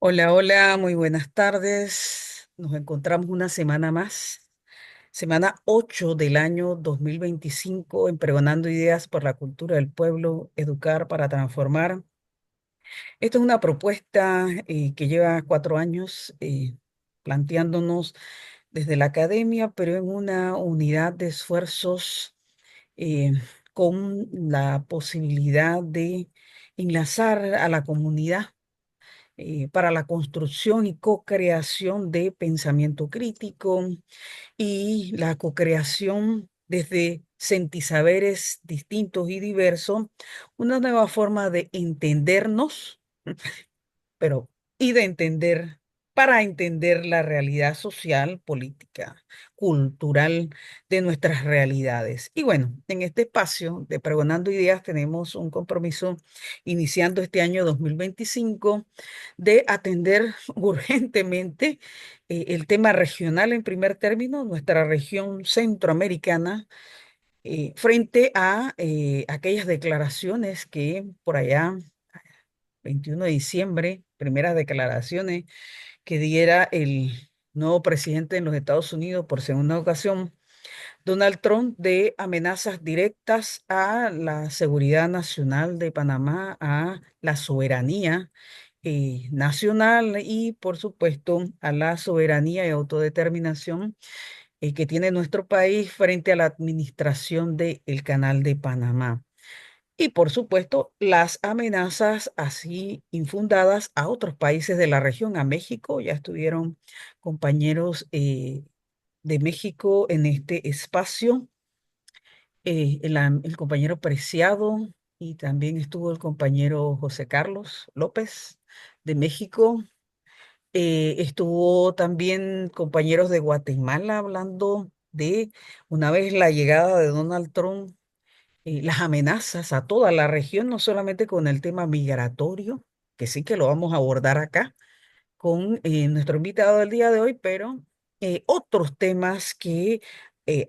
Hola, hola, muy buenas tardes. Nos encontramos una semana más, semana 8 del año 2025, en Pregonando Ideas por la Cultura del Pueblo, Educar para Transformar. Esto es una propuesta que lleva 4 años planteándonos desde la academia, pero en una unidad de esfuerzos eh, con la posibilidad de enlazar a la comunidad para la construcción y co-creación de pensamiento crítico y la co-creación desde sentisaberes distintos y diversos, una nueva forma de entendernos, pero y de entender, para entender la realidad social, política, cultural de nuestras realidades. Y bueno, en este espacio de Pregonando Ideas tenemos un compromiso iniciando este año 2025 de atender urgentemente el tema regional en primer término, nuestra región centroamericana, frente a aquellas declaraciones que por allá 21 de diciembre, primeras declaraciones que diera el nuevo presidente en los Estados Unidos por segunda ocasión, Donald Trump, de amenazas directas a la seguridad nacional de Panamá, a la soberanía nacional y, por supuesto, a la soberanía y autodeterminación que tiene nuestro país frente a la administración del Canal de Panamá. Y por supuesto, las amenazas así infundadas a otros países de la región, a México. Ya estuvieron compañeros de México en este espacio, el compañero Preciado, y también estuvo el compañero José Carlos López de México. Estuvo también compañeros de Guatemala hablando de una vez la llegada de Donald Trump, las amenazas a toda la región, no solamente con el tema migratorio, que sí que lo vamos a abordar acá con nuestro invitado del día de hoy, pero otros temas que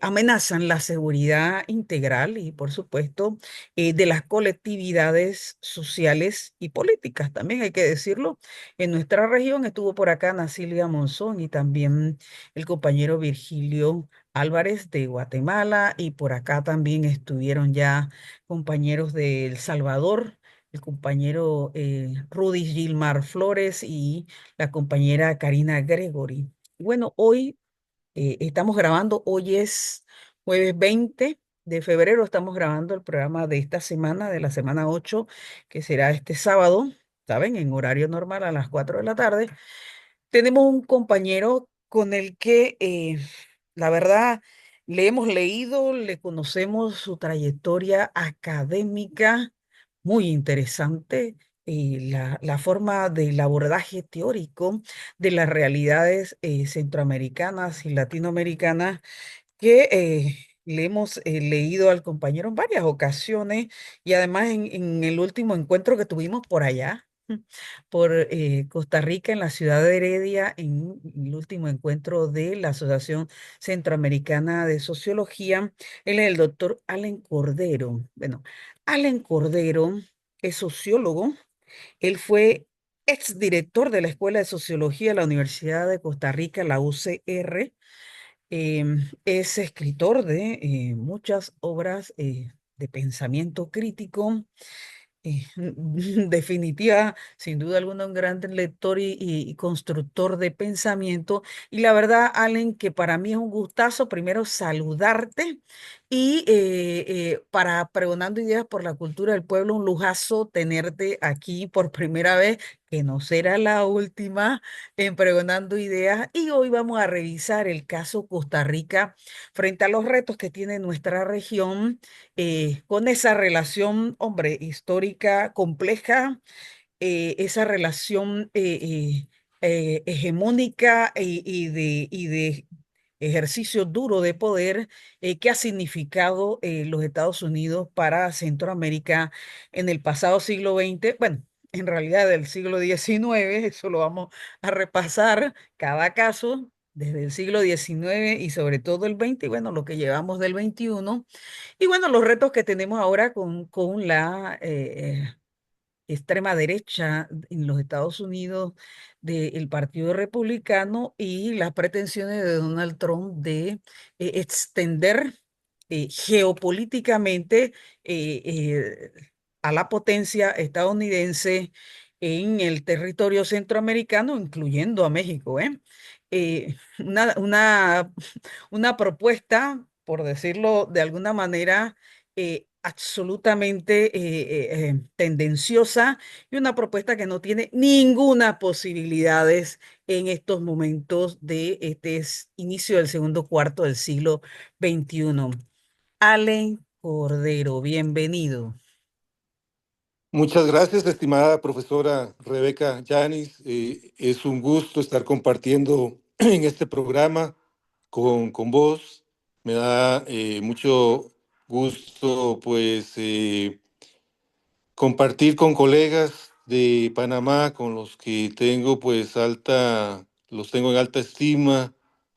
amenazan la seguridad integral y, por supuesto, de las colectividades sociales y políticas. También hay que decirlo, en nuestra región estuvo por acá Nacilia Monzón y también el compañero Virgilio Álvarez de Guatemala, y por acá también estuvieron ya compañeros de El Salvador, el compañero Rudy Gilmar Flores y la compañera Karina Gregory. Bueno, hoy estamos grabando, hoy es jueves 20 de febrero, estamos grabando el programa de esta semana, de la semana 8, que será este sábado, ¿saben? En horario normal a las 4 de la tarde. Tenemos un compañero con el que, la verdad, le hemos leído, le conocemos su trayectoria académica, muy interesante, la forma del abordaje teórico de las realidades centroamericanas y latinoamericanas que le hemos leído al compañero en varias ocasiones, y además en el último encuentro que tuvimos por allá, por Costa Rica, en la ciudad de Heredia, en el último encuentro de la Asociación Centroamericana de Sociología. Él es el doctor Allen Cordero. Bueno, Allen Cordero es sociólogo. Él fue exdirector de la Escuela de Sociología de la Universidad de Costa Rica, la UCR. Es escritor de muchas obras de pensamiento crítico, definitiva, sin duda alguna, un gran lector y constructor de pensamiento. Y la verdad, Allen, que para mí es un gustazo primero saludarte y para Pregonando Ideas por la Cultura del Pueblo, un lujazo tenerte aquí por primera vez, que no será la última, en Pregonando Ideas. Y hoy vamos a revisar el caso Costa Rica frente a los retos que tiene nuestra región, con esa relación, hombre, histórica compleja, esa relación hegemónica y de ejercicio duro de poder que ha significado los Estados Unidos para Centroamérica en el pasado siglo XX. Bueno, en realidad del siglo XIX, eso lo vamos a repasar cada caso desde el siglo XIX y sobre todo el XX, y bueno, lo que llevamos del XXI. Y bueno, los retos que tenemos ahora con la extrema derecha en los Estados Unidos del Partido Republicano y las pretensiones de Donald Trump de extender geopolíticamente a la potencia estadounidense en el territorio centroamericano, incluyendo a México, ¿eh? Una propuesta, por decirlo de alguna manera, absolutamente tendenciosa y una propuesta que no tiene ninguna posibilidades en estos momentos de inicio del segundo cuarto del siglo XXI. Allen Cordero, bienvenido. Muchas gracias, estimada profesora Rebeca Yanis. Es un gusto estar compartiendo en este programa con vos. Me da mucho gusto, pues, compartir con colegas de Panamá, con los que tengo, pues, los tengo en alta estima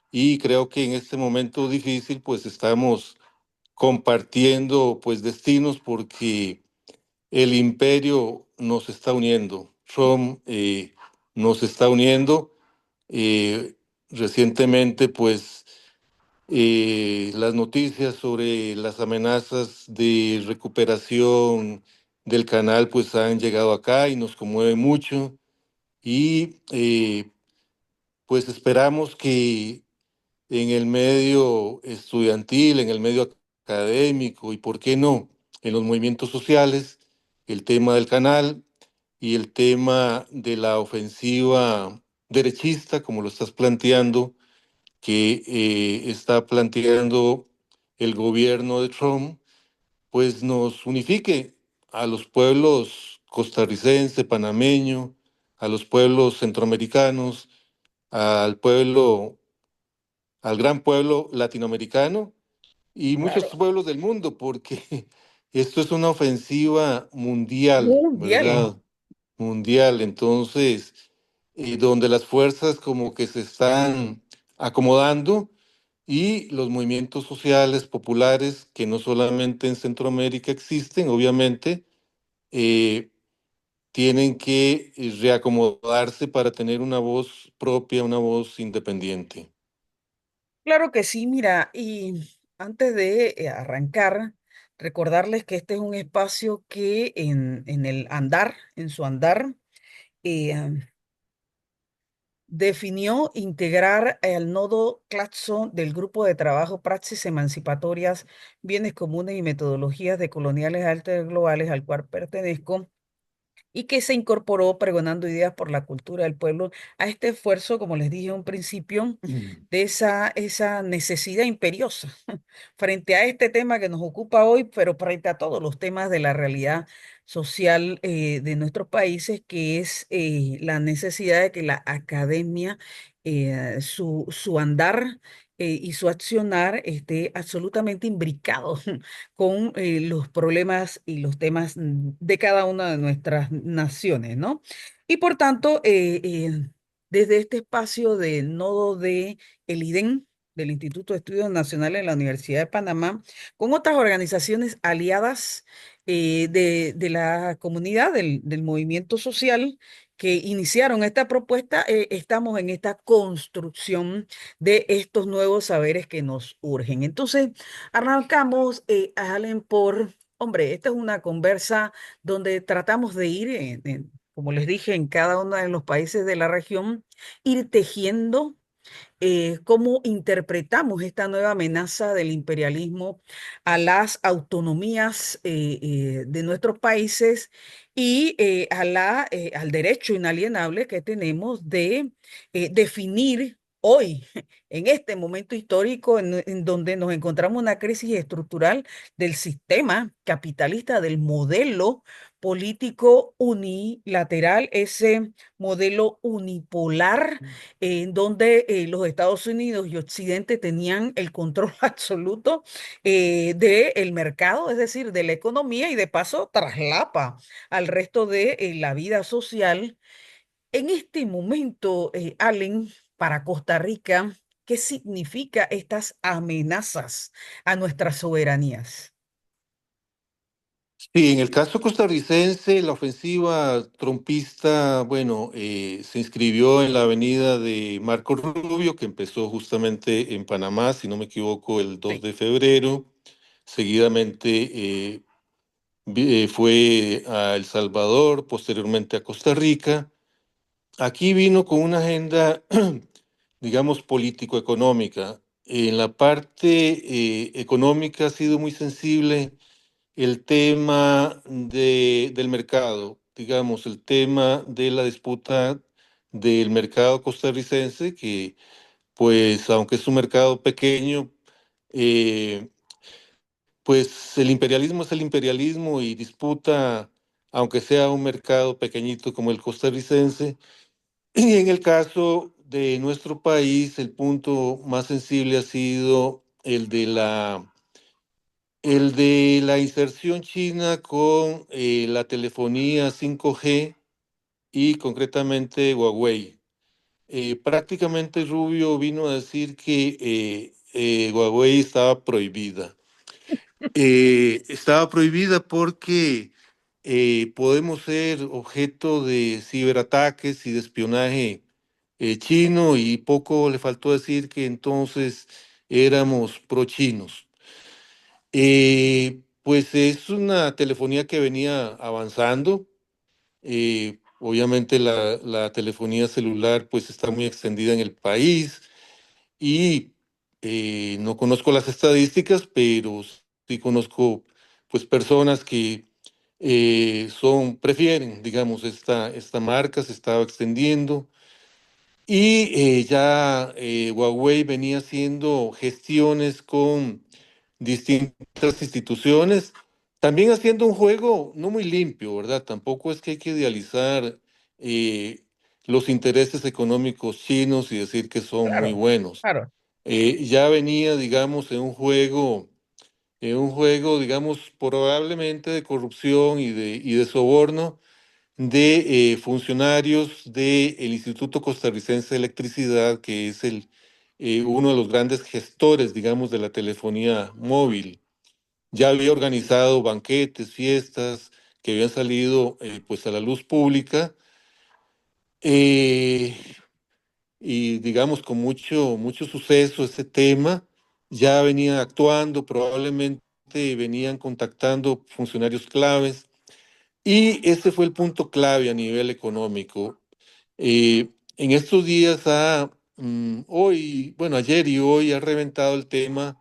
y creo que en este momento difícil, pues, estamos compartiendo, pues, destinos porque el imperio nos está uniendo. Trump nos está uniendo. Eh, Recientemente, pues, las noticias sobre las amenazas de recuperación del canal, pues, han llegado acá y nos conmueve mucho. Y pues esperamos que en el medio estudiantil, en el medio académico y, ¿por qué no?, en los movimientos sociales, el tema del canal y el tema de la ofensiva derechista, como lo estás planteando, que está planteando el gobierno de Trump, pues nos unifique a los pueblos costarricense, panameño, a los pueblos centroamericanos, al pueblo, al gran pueblo latinoamericano y muchos Claro. pueblos del mundo, porque esto es una ofensiva mundial, Mundial. ¿verdad? Mundial. Entonces, donde las fuerzas como que se están acomodando y los movimientos sociales populares, que no solamente en Centroamérica existen, obviamente, eh, tienen que reacomodarse para tener una voz propia, una voz independiente. Claro que sí, mira, y antes de arrancar, recordarles que este es un espacio que en el andar, en su andar, eh, definió integrar al nodo Claxo del Grupo de Trabajo Praxis Emancipatorias, Bienes Comunes y Metodologías de Coloniales Altas Globales, al cual pertenezco y que se incorporó pregonando ideas por la cultura del pueblo a este esfuerzo, como les dije en un principio, de esa necesidad imperiosa frente a este tema que nos ocupa hoy, pero frente a todos los temas de la realidad social de nuestros países, que es la necesidad de que la academia, su andar y su accionar esté absolutamente imbricado con los problemas y los temas de cada una de nuestras naciones, ¿no? Y por tanto, desde este espacio de nodo de el IDEN, del Instituto de Estudios Nacionales de la Universidad de Panamá, con otras organizaciones aliadas de la comunidad, del movimiento social que iniciaron esta propuesta, estamos en esta construcción de estos nuevos saberes que nos urgen. Entonces, arrancamos, Allen, hombre, esta es una conversa donde tratamos de ir, como les dije, en cada uno de los países de la región, ir tejiendo cómo interpretamos esta nueva amenaza del imperialismo a las autonomías de nuestros países y al derecho inalienable que tenemos de definir hoy, en este momento histórico en donde nos encontramos una crisis estructural del sistema capitalista, del modelo político unilateral, ese modelo unipolar en donde los Estados Unidos y Occidente tenían el control absoluto del mercado, es decir, de la economía y de paso traslapa al resto de la vida social. En este momento, Allen, para Costa Rica, ¿qué significa estas amenazas a nuestras soberanías? Sí, en el caso costarricense, la ofensiva trumpista, bueno, se inscribió en la avenida de Marco Rubio, que empezó justamente en Panamá, si no me equivoco, el 2 Sí. de febrero. Seguidamente fue a El Salvador, posteriormente a Costa Rica. Aquí vino con una agenda, digamos, político-económica. En la parte económica ha sido muy sensible el tema del mercado, digamos, el tema de la disputa del mercado costarricense, que pues aunque es un mercado pequeño, eh, pues el imperialismo es el imperialismo y disputa, aunque sea un mercado pequeñito como el costarricense. Y en el caso de nuestro país, el punto más sensible ha sido el de la inserción china con la telefonía 5G y concretamente Huawei. Prácticamente Rubio vino a decir que Huawei estaba prohibida. Estaba prohibida porque podemos ser objeto de ciberataques y de espionaje chino y poco le faltó decir que entonces éramos pro-chinos. Pues es una telefonía que venía avanzando. Obviamente la telefonía celular pues está muy extendida en el país y no conozco las estadísticas, pero sí conozco pues personas que prefieren, digamos, esta marca, se estaba extendiendo y ya Huawei venía haciendo gestiones con distintas instituciones, también haciendo un juego no muy limpio, ¿verdad? Tampoco es que hay que idealizar eh, los intereses económicos chinos y decir que son muy Claro, buenos. claro. Ya venía, digamos, en un juego, digamos, probablemente de corrupción y de soborno de funcionarios del Instituto Costarricense de Electricidad, que es uno de los grandes gestores, digamos, de la telefonía móvil. Ya había organizado banquetes, fiestas que habían salido pues a la luz pública eh, y digamos con mucho, mucho suceso ese tema. Ya venían actuando, probablemente venían contactando funcionarios claves y ese fue el punto clave a nivel económico. En estos días hoy, bueno, ayer y hoy ha reventado el tema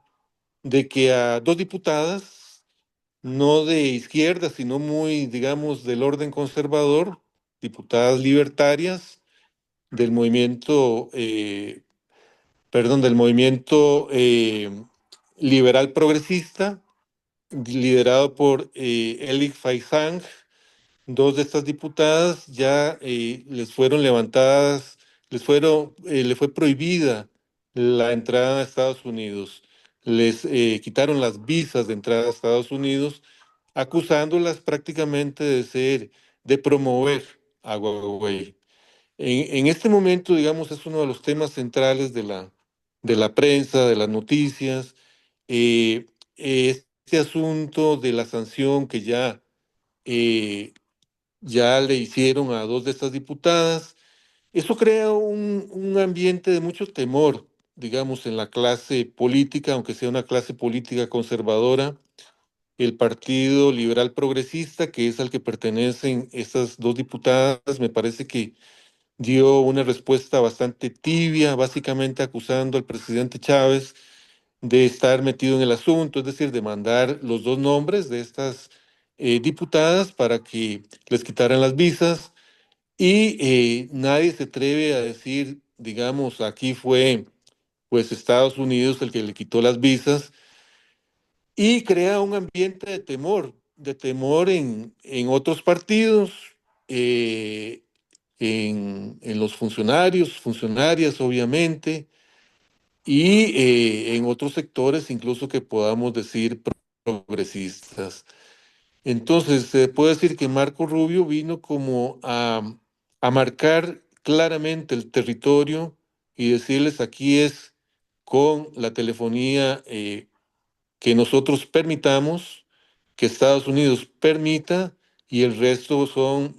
de que a dos diputadas, no de izquierda, sino muy, digamos, del orden conservador, diputadas libertarias del movimiento, del movimiento liberal progresista, liderado por Elik Faizán. Dos de estas diputadas ya les fueron levantadas, le fue prohibida la entrada a Estados Unidos. Les quitaron las visas de entrada a Estados Unidos, acusándolas prácticamente de promover a Huawei. En este momento, digamos, es uno de los temas centrales de la prensa, de las noticias, eh, este asunto de la sanción que eh, ya le hicieron a dos de estas diputadas. Eso crea un ambiente de mucho temor, digamos, en la clase política, aunque sea una clase política conservadora. El Partido Liberal Progresista, que es al que pertenecen estas dos diputadas, me parece que dio una respuesta bastante tibia, básicamente acusando al presidente Chávez de estar metido en el asunto, es decir, de mandar los dos nombres de estas diputadas para que les quitaran las visas y nadie se atreve a decir, digamos, aquí fue pues Estados Unidos el que le quitó las visas y crea un ambiente de temor en otros partidos, eh, en los funcionarios, funcionarias, obviamente, y en otros sectores, incluso que podamos decir progresistas. Entonces, se puede decir que Marco Rubio vino como a marcar claramente el territorio y decirles aquí es con la telefonía que nosotros permitamos, que Estados Unidos permita y el resto son,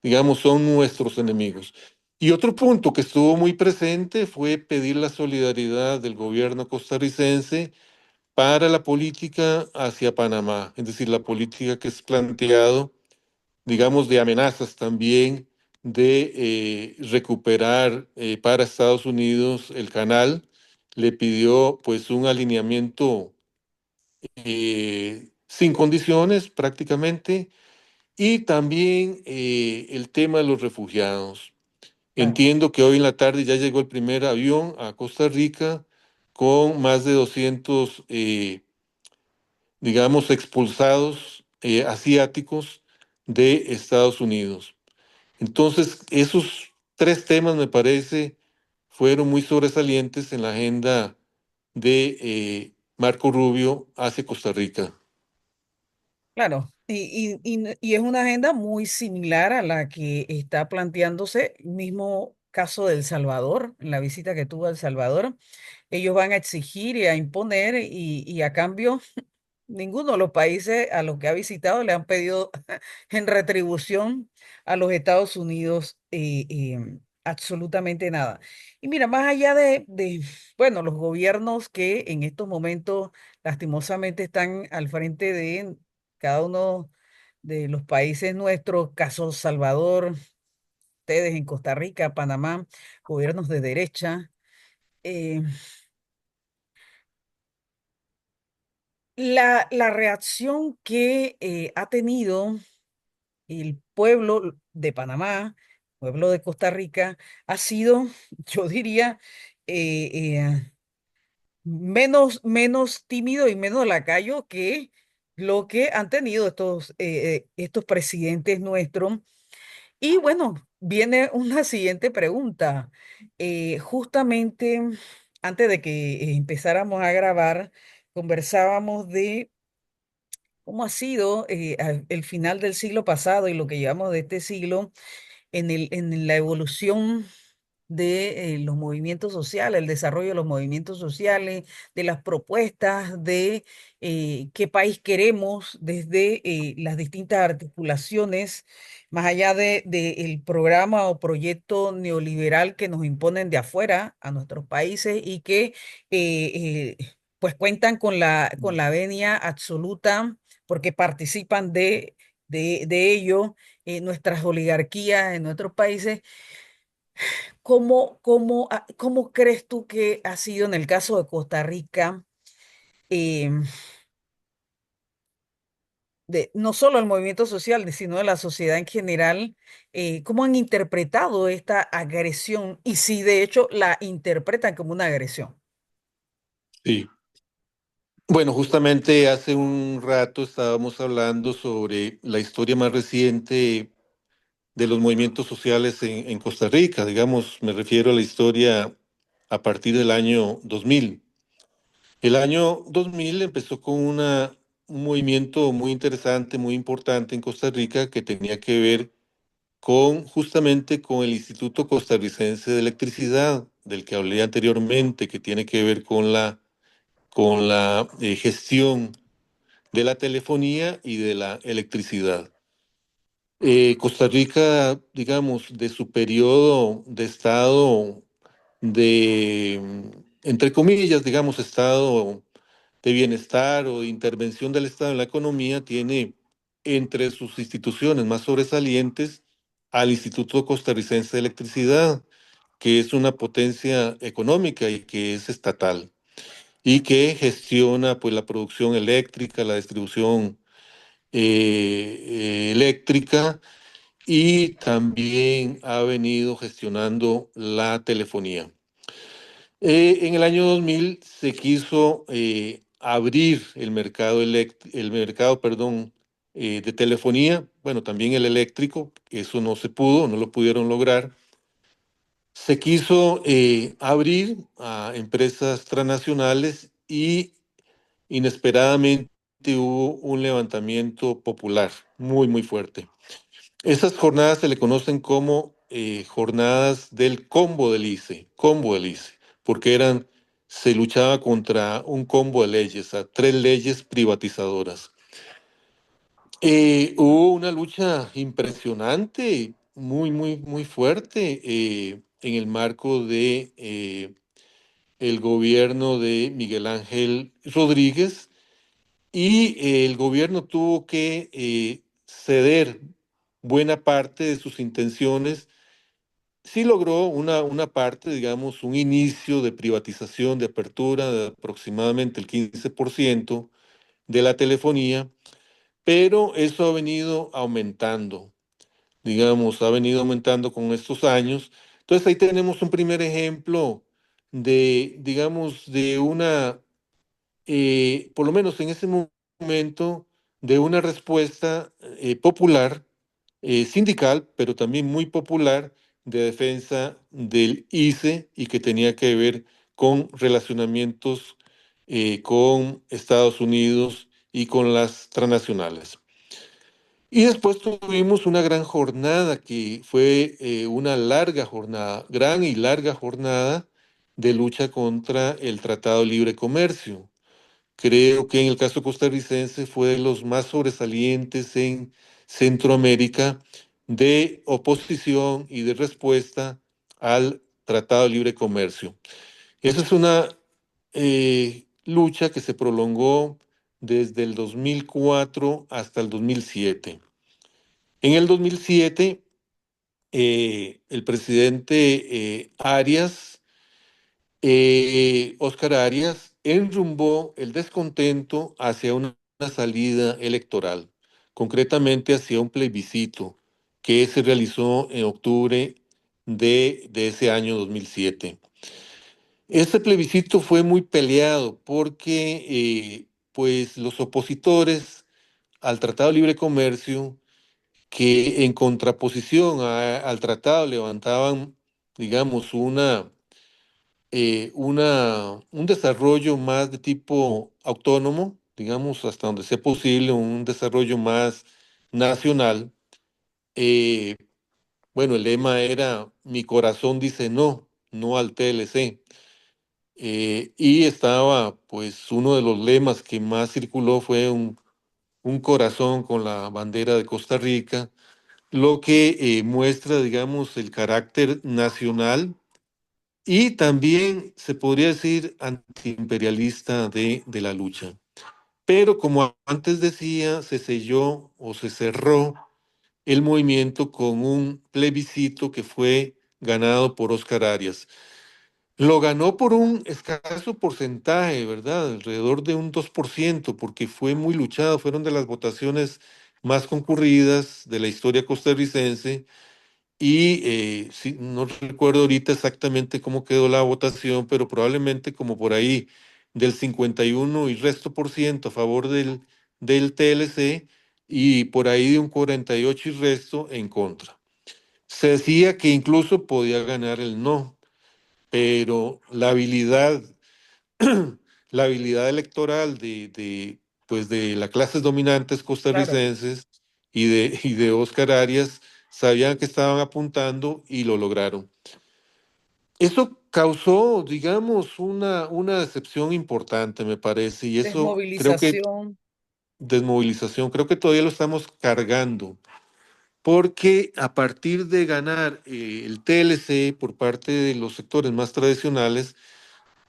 digamos, son nuestros enemigos. Y otro punto que estuvo muy presente fue pedir la solidaridad del gobierno costarricense para la política hacia Panamá, es decir, la política que es planteado, digamos, de amenazas también de recuperar para Estados Unidos el canal. Le pidió pues un alineamiento sin condiciones prácticamente, y también el tema de los refugiados. Claro, Entiendo que hoy en la tarde ya llegó el primer avión a Costa Rica con más de 200, digamos, expulsados asiáticos de Estados Unidos. Entonces, esos tres temas me parece fueron muy sobresalientes en la agenda de Marco Rubio hacia Costa Rica. claro. Y es una agenda muy similar a la que está planteándose el mismo caso de El Salvador, en la visita que tuvo a El Salvador. Ellos van a exigir y a imponer y a cambio ninguno de los países a los que ha visitado le han pedido en retribución a los Estados Unidos absolutamente nada. Y mira, más allá bueno, los gobiernos que en estos momentos lastimosamente están al frente de cada uno de los países nuestros, caso Salvador, ustedes en Costa Rica, Panamá, gobiernos de derecha. eh, la reacción que ha tenido el pueblo de Panamá, pueblo de Costa Rica, ha sido, yo diría, eh, menos tímido y menos lacayo que lo que han tenido estos presidentes nuestros. Y bueno, viene una siguiente pregunta. Justamente antes de que empezáramos a grabar, conversábamos de cómo ha sido el final del siglo pasado y lo que llevamos de este siglo en la evolución de los movimientos sociales, el desarrollo de los movimientos sociales, de las propuestas de qué país queremos desde las distintas articulaciones, más allá el programa o proyecto neoliberal que nos imponen de afuera a nuestros países y que pues cuentan con la venia absoluta porque participan de ello nuestras oligarquías en nuestros países. ¿Cómo crees tú que ha sido en el caso de Costa Rica, eh, no solo el movimiento social, sino de la sociedad en general, cómo han interpretado esta agresión y si de hecho la interpretan como una agresión? Sí. Bueno, justamente hace un rato estábamos hablando sobre la historia más reciente de los movimientos sociales en Costa Rica. Digamos, me refiero a la historia a partir del año 2000. El año 2000 empezó con un movimiento muy interesante, muy importante en Costa Rica, que tenía que ver con justamente con el Instituto Costarricense de Electricidad, del que hablé anteriormente, que tiene que ver con la gestión de la telefonía y de la electricidad. Costa Rica, digamos, de su periodo de estado de, entre comillas, digamos, estado de bienestar o de intervención del Estado en la economía, tiene entre sus instituciones más sobresalientes al Instituto Costarricense de Electricidad, que es una potencia económica y que es estatal, y que gestiona pues la producción eléctrica, la distribución eléctrica, y también ha venido gestionando la telefonía. En el año 2000 se quiso abrir el mercado, perdón, de telefonía, bueno, también el eléctrico, eso no se pudo, no lo pudieron lograr. Se quiso abrir a empresas transnacionales y inesperadamente hubo un levantamiento popular muy, muy fuerte. Esas jornadas se le conocen como jornadas del combo del ICE, porque se luchaba contra un combo de leyes, a tres leyes privatizadoras. Hubo una lucha impresionante, muy, muy, muy fuerte en el marco de el gobierno de Miguel Ángel Rodríguez y el gobierno tuvo que ceder buena parte de sus intenciones. Sí logró una parte, digamos, un inicio de privatización, de apertura de aproximadamente el 15% de la telefonía, pero eso ha venido aumentando, digamos, ha venido aumentando con estos años. Entonces ahí tenemos un primer ejemplo de, digamos, de una, por lo menos en ese momento, de una respuesta popular, sindical, pero también muy popular, de defensa del ICE y que tenía que ver con relacionamientos con Estados Unidos y con las transnacionales. Y después tuvimos una gran jornada que fue una larga jornada, gran y larga jornada de lucha contra el Tratado de Libre Comercio. Creo que en el caso costarricense fue de los más sobresalientes en Centroamérica de oposición y de respuesta al Tratado de Libre Comercio. Esa es una lucha que se prolongó desde el 2004 hasta el 2007. En el 2007, el presidente Óscar Arias, enrumbó el descontento hacia una salida electoral, concretamente hacia un plebiscito que se realizó en octubre de ese año 2007. Este plebiscito fue muy peleado porque pues los opositores al Tratado de Libre Comercio, que en contraposición al tratado levantaban, digamos, un desarrollo más de tipo autónomo, digamos, hasta donde sea posible, un desarrollo más nacional. Eh, bueno, el lema era Mi corazón dice no, no al TLC. Y estaba, pues, uno de los lemas que más circuló fue un corazón con la bandera de Costa Rica, lo que muestra, digamos, el carácter nacional y también se podría decir antiimperialista de la lucha. Pero como antes decía, se selló o se cerró el movimiento con un plebiscito que fue ganado por Óscar Arias. Lo ganó por un escaso porcentaje, ¿verdad? Alrededor de un 2%, porque fue muy luchado, fueron de las votaciones más concurridas de la historia costarricense y sí, no recuerdo ahorita exactamente cómo quedó la votación, pero probablemente como por ahí del 51 y resto por ciento a favor del TLC y por ahí de un 48 y resto en contra. Se decía que incluso podía ganar el no, pero la habilidad electoral pues de las clases dominantes Claro. costarricenses y de Oscar Arias sabían que estaban apuntando y lo lograron. Eso causó, digamos, una decepción importante, me parece, y eso creo que Desmovilización. desmovilización, creo que todavía lo estamos cargando, porque a partir de ganar el TLC por parte de los sectores más tradicionales,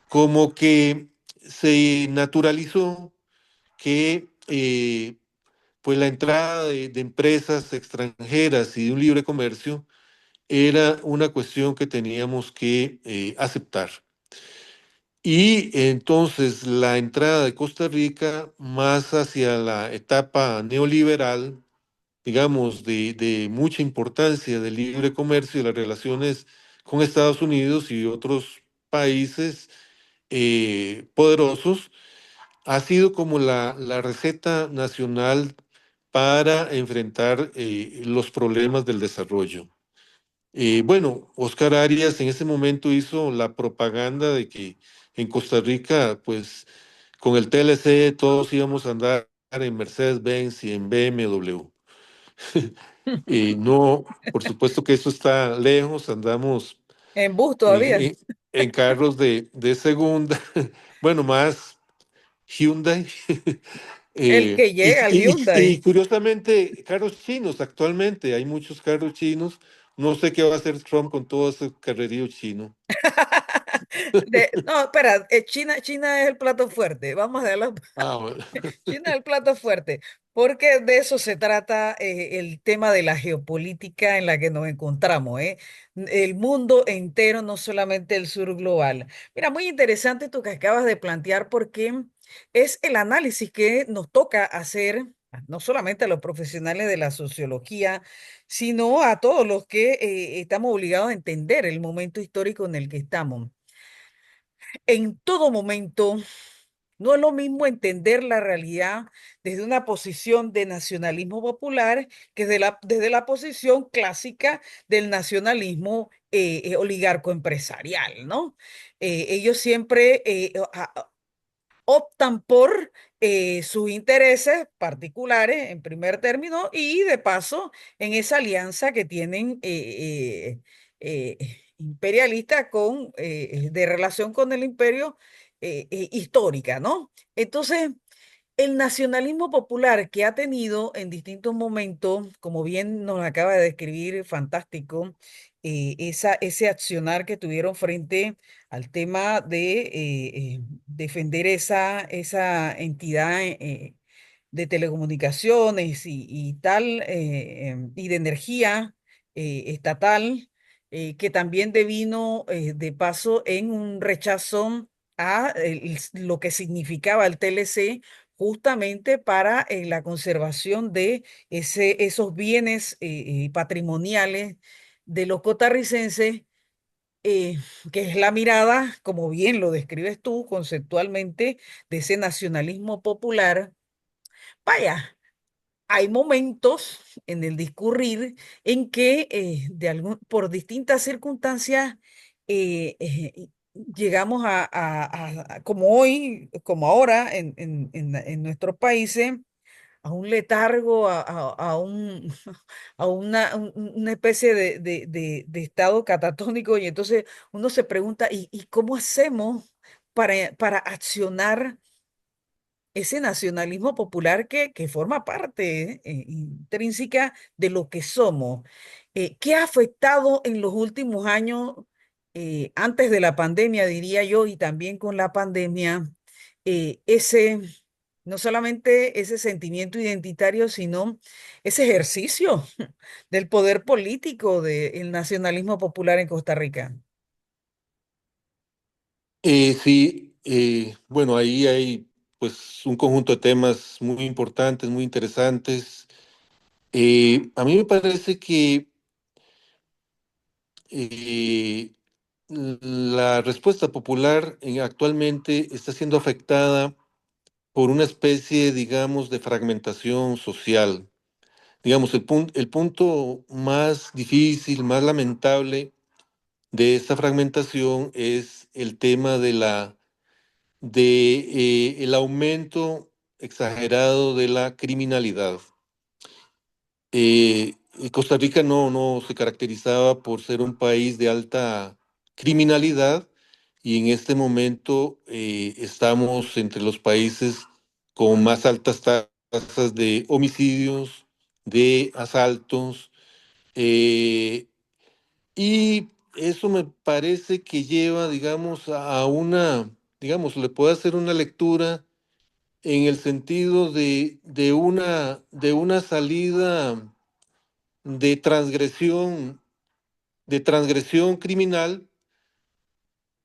como que se naturalizó que pues la entrada de empresas extranjeras y de un libre comercio era una cuestión que teníamos que aceptar. Y entonces la entrada de Costa Rica más hacia la etapa neoliberal, digamos, de mucha importancia del libre comercio y las relaciones con Estados Unidos y otros países poderosos, ha sido como la receta nacional para enfrentar los problemas del desarrollo. Bueno, Oscar Arias en ese momento hizo la propaganda de que en Costa Rica, pues con el TLC todos íbamos a andar en Mercedes-Benz y en BMW. No, por supuesto que eso está lejos, andamos En bus en, todavía. en- en carros de segunda, bueno, más Hyundai. El que llega, el Y Hyundai. curiosamente, carros chinos actualmente, hay muchos carros chinos. No sé qué va a hacer Trump con todo ese carrerío chino. No, espera, China es el plato fuerte. Vamos a darle. Ah, bueno. China es el plato fuerte, porque de eso se trata el tema de la geopolítica en la que nos encontramos, ¿eh? El mundo entero, no solamente el sur global. Mira, muy interesante tú que acabas de plantear, porque es el análisis que nos toca hacer, no solamente a los profesionales de la sociología, sino a todos los que estamos obligados a entender el momento histórico en el que estamos. En todo momento. No es lo mismo entender la realidad desde una posición de nacionalismo popular que desde la posición clásica del nacionalismo oligarco empresarial, ¿no? Ellos siempre optan por sus intereses particulares en primer término y de paso en esa alianza que tienen imperialista de relación con el imperio histórica, ¿no? Entonces, el nacionalismo popular que ha tenido en distintos momentos, como bien nos acaba de describir, fantástico, ese accionar que tuvieron frente al tema de defender esa entidad de telecomunicaciones y tal, y de energía estatal, que también devino de paso en un rechazo a lo que significaba el TLC justamente para la conservación de esos bienes patrimoniales de los costarricenses, eh, que es la mirada, como bien lo describes tú conceptualmente, de ese nacionalismo popular. Vaya, hay momentos en el discurrir en que por distintas circunstancias llegamos como hoy, como ahora en nuestros países, a un letargo, a una especie de estado catatónico, y entonces uno se pregunta, ¿y cómo hacemos para accionar ese nacionalismo popular que forma parte intrínseca de lo que somos? ¿Qué ha afectado en los últimos años, antes de la pandemia, diría yo, y también con la pandemia, ese, no solamente ese sentimiento identitario, sino ese ejercicio del poder político del nacionalismo popular en Costa Rica? Sí, bueno, ahí hay pues un conjunto de temas muy importantes, muy interesantes. A mí me parece que eh, la respuesta popular actualmente está siendo afectada por una especie, digamos, de fragmentación social. Digamos, el punto más difícil, más lamentable de esta fragmentación es el tema de el aumento exagerado de la criminalidad. Costa Rica no se caracterizaba por ser un país de alta criminalidad, y en este momento estamos entre los países con más altas tasas de homicidios, de asaltos, eh, y eso me parece que lleva, digamos, a una, digamos, le puedo hacer una lectura en el sentido de una salida de transgresión criminal,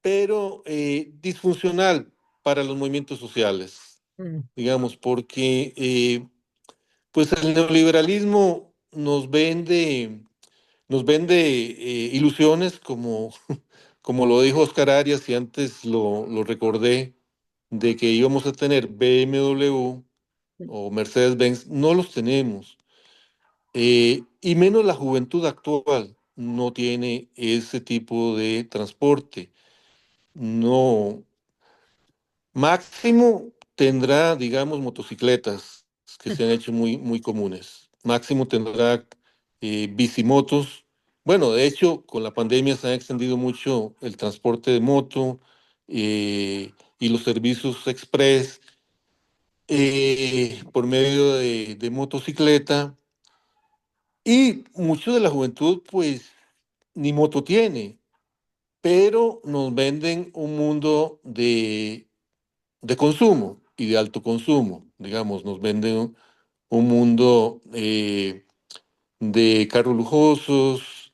pero disfuncional para los movimientos sociales, Mm. digamos, porque pues el neoliberalismo nos vende ilusiones, como, como lo dijo Oscar Arias, y antes lo recordé, de que íbamos a tener BMW o Mercedes-Benz. No los tenemos. Y menos la juventud actual no tiene ese tipo de transporte. No, máximo tendrá, digamos, motocicletas que se han hecho muy comunes. Máximo tendrá bicimotos. Bueno, de hecho, con la pandemia se ha extendido mucho el transporte de moto y los servicios express. por medio de motocicleta, y mucho de la juventud pues ni moto tiene, pero nos venden un mundo de consumo y de alto consumo, digamos, nos venden un mundo de carros lujosos,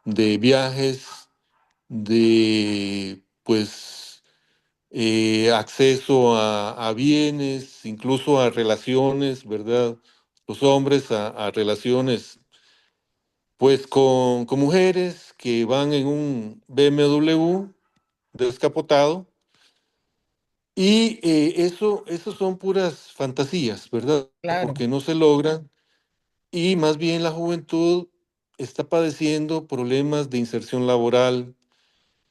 de viajes, de pues acceso a bienes, incluso a relaciones, ¿verdad? Los hombres a relaciones pues con mujeres que van en un BMW descapotado. Y eso son puras fantasías, ¿verdad? Claro, Porque no se logran, y más bien la juventud está padeciendo problemas de inserción laboral,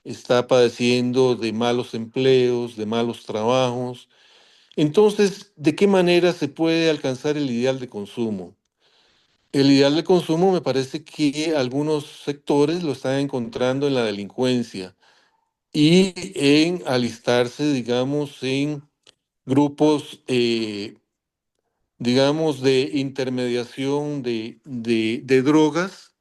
está padeciendo de malos empleos, de malos trabajos. Entonces, ¿de qué manera se puede alcanzar el ideal de consumo? El ideal de consumo me parece que algunos sectores lo están encontrando en la delincuencia y en alistarse, digamos, en grupos, digamos, de intermediación de drogas,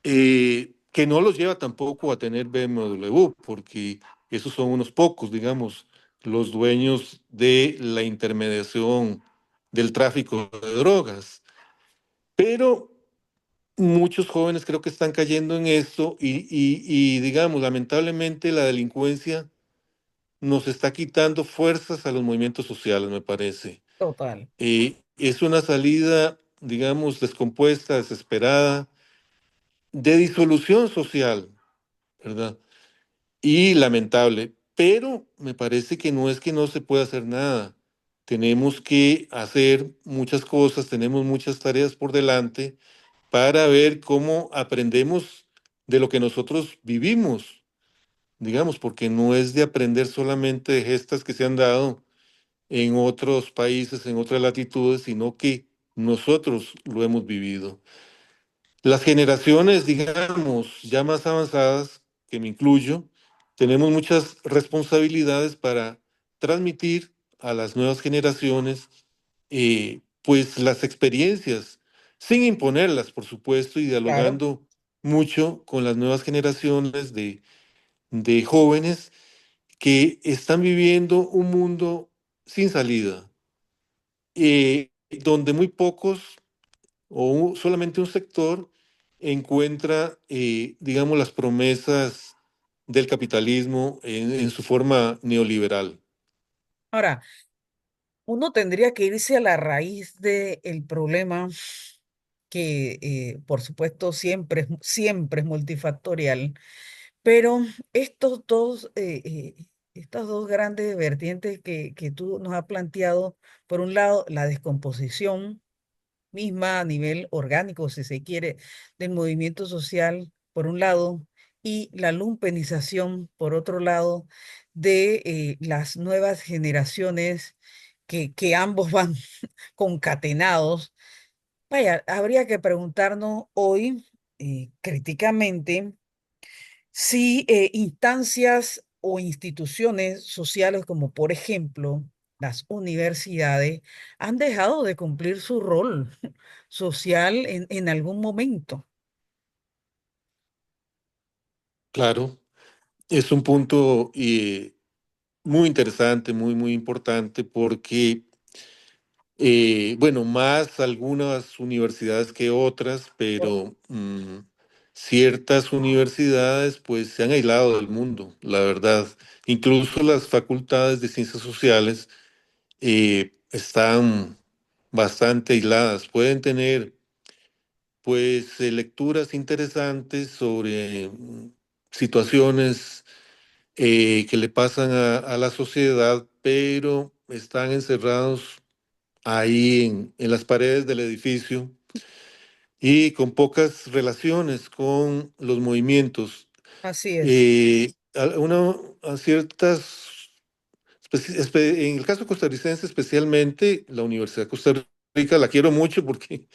que no los lleva tampoco a tener BMW, porque esos son unos pocos, digamos, los dueños de la intermediación del tráfico de drogas. Pero muchos jóvenes creo que están cayendo en esto y digamos, lamentablemente la delincuencia nos está quitando fuerzas a los movimientos sociales, me parece. total. Es una salida, digamos, descompuesta, desesperada, de disolución social, ¿verdad? Y lamentable, pero me parece que no es que no se pueda hacer nada. Tenemos que hacer muchas cosas, tenemos muchas tareas por delante para ver cómo aprendemos de lo que nosotros vivimos, digamos, porque no es de aprender solamente de gestas que se han dado en otros países, en otras latitudes, sino que nosotros lo hemos vivido. Las generaciones, digamos, ya más avanzadas, que me incluyo, tenemos muchas responsabilidades para transmitir a las nuevas generaciones, pues las experiencias, sin imponerlas, por supuesto, y Claro. dialogando mucho con las nuevas generaciones de jóvenes que están viviendo un mundo sin salida, donde muy pocos solamente un sector encuentra, digamos, las promesas del capitalismo en su forma neoliberal. Ahora, uno tendría que irse a la raíz del problema que, por supuesto, siempre es multifactorial, pero estas dos grandes vertientes que tú nos has planteado, por un lado, la descomposición misma a nivel orgánico, si se quiere, del movimiento social, por un lado, y la lumpenización, por otro lado, de las nuevas generaciones que ambos van concatenados. Vaya, habría que preguntarnos hoy críticamente si instancias o instituciones sociales como por ejemplo las universidades han dejado de cumplir su rol social en algún momento. Claro, es un punto muy interesante, muy, muy importante, porque, bueno, más algunas universidades que otras, pero ciertas universidades pues se han aislado del mundo, la verdad. Incluso las facultades de ciencias sociales están bastante aisladas. Pueden tener, pues, lecturas interesantes sobre situaciones que le pasan a la sociedad, pero están encerrados ahí en las paredes del edificio y con pocas relaciones con los movimientos. Así es. A ciertas en el caso costarricense, especialmente la Universidad de Costa Rica, la quiero mucho porque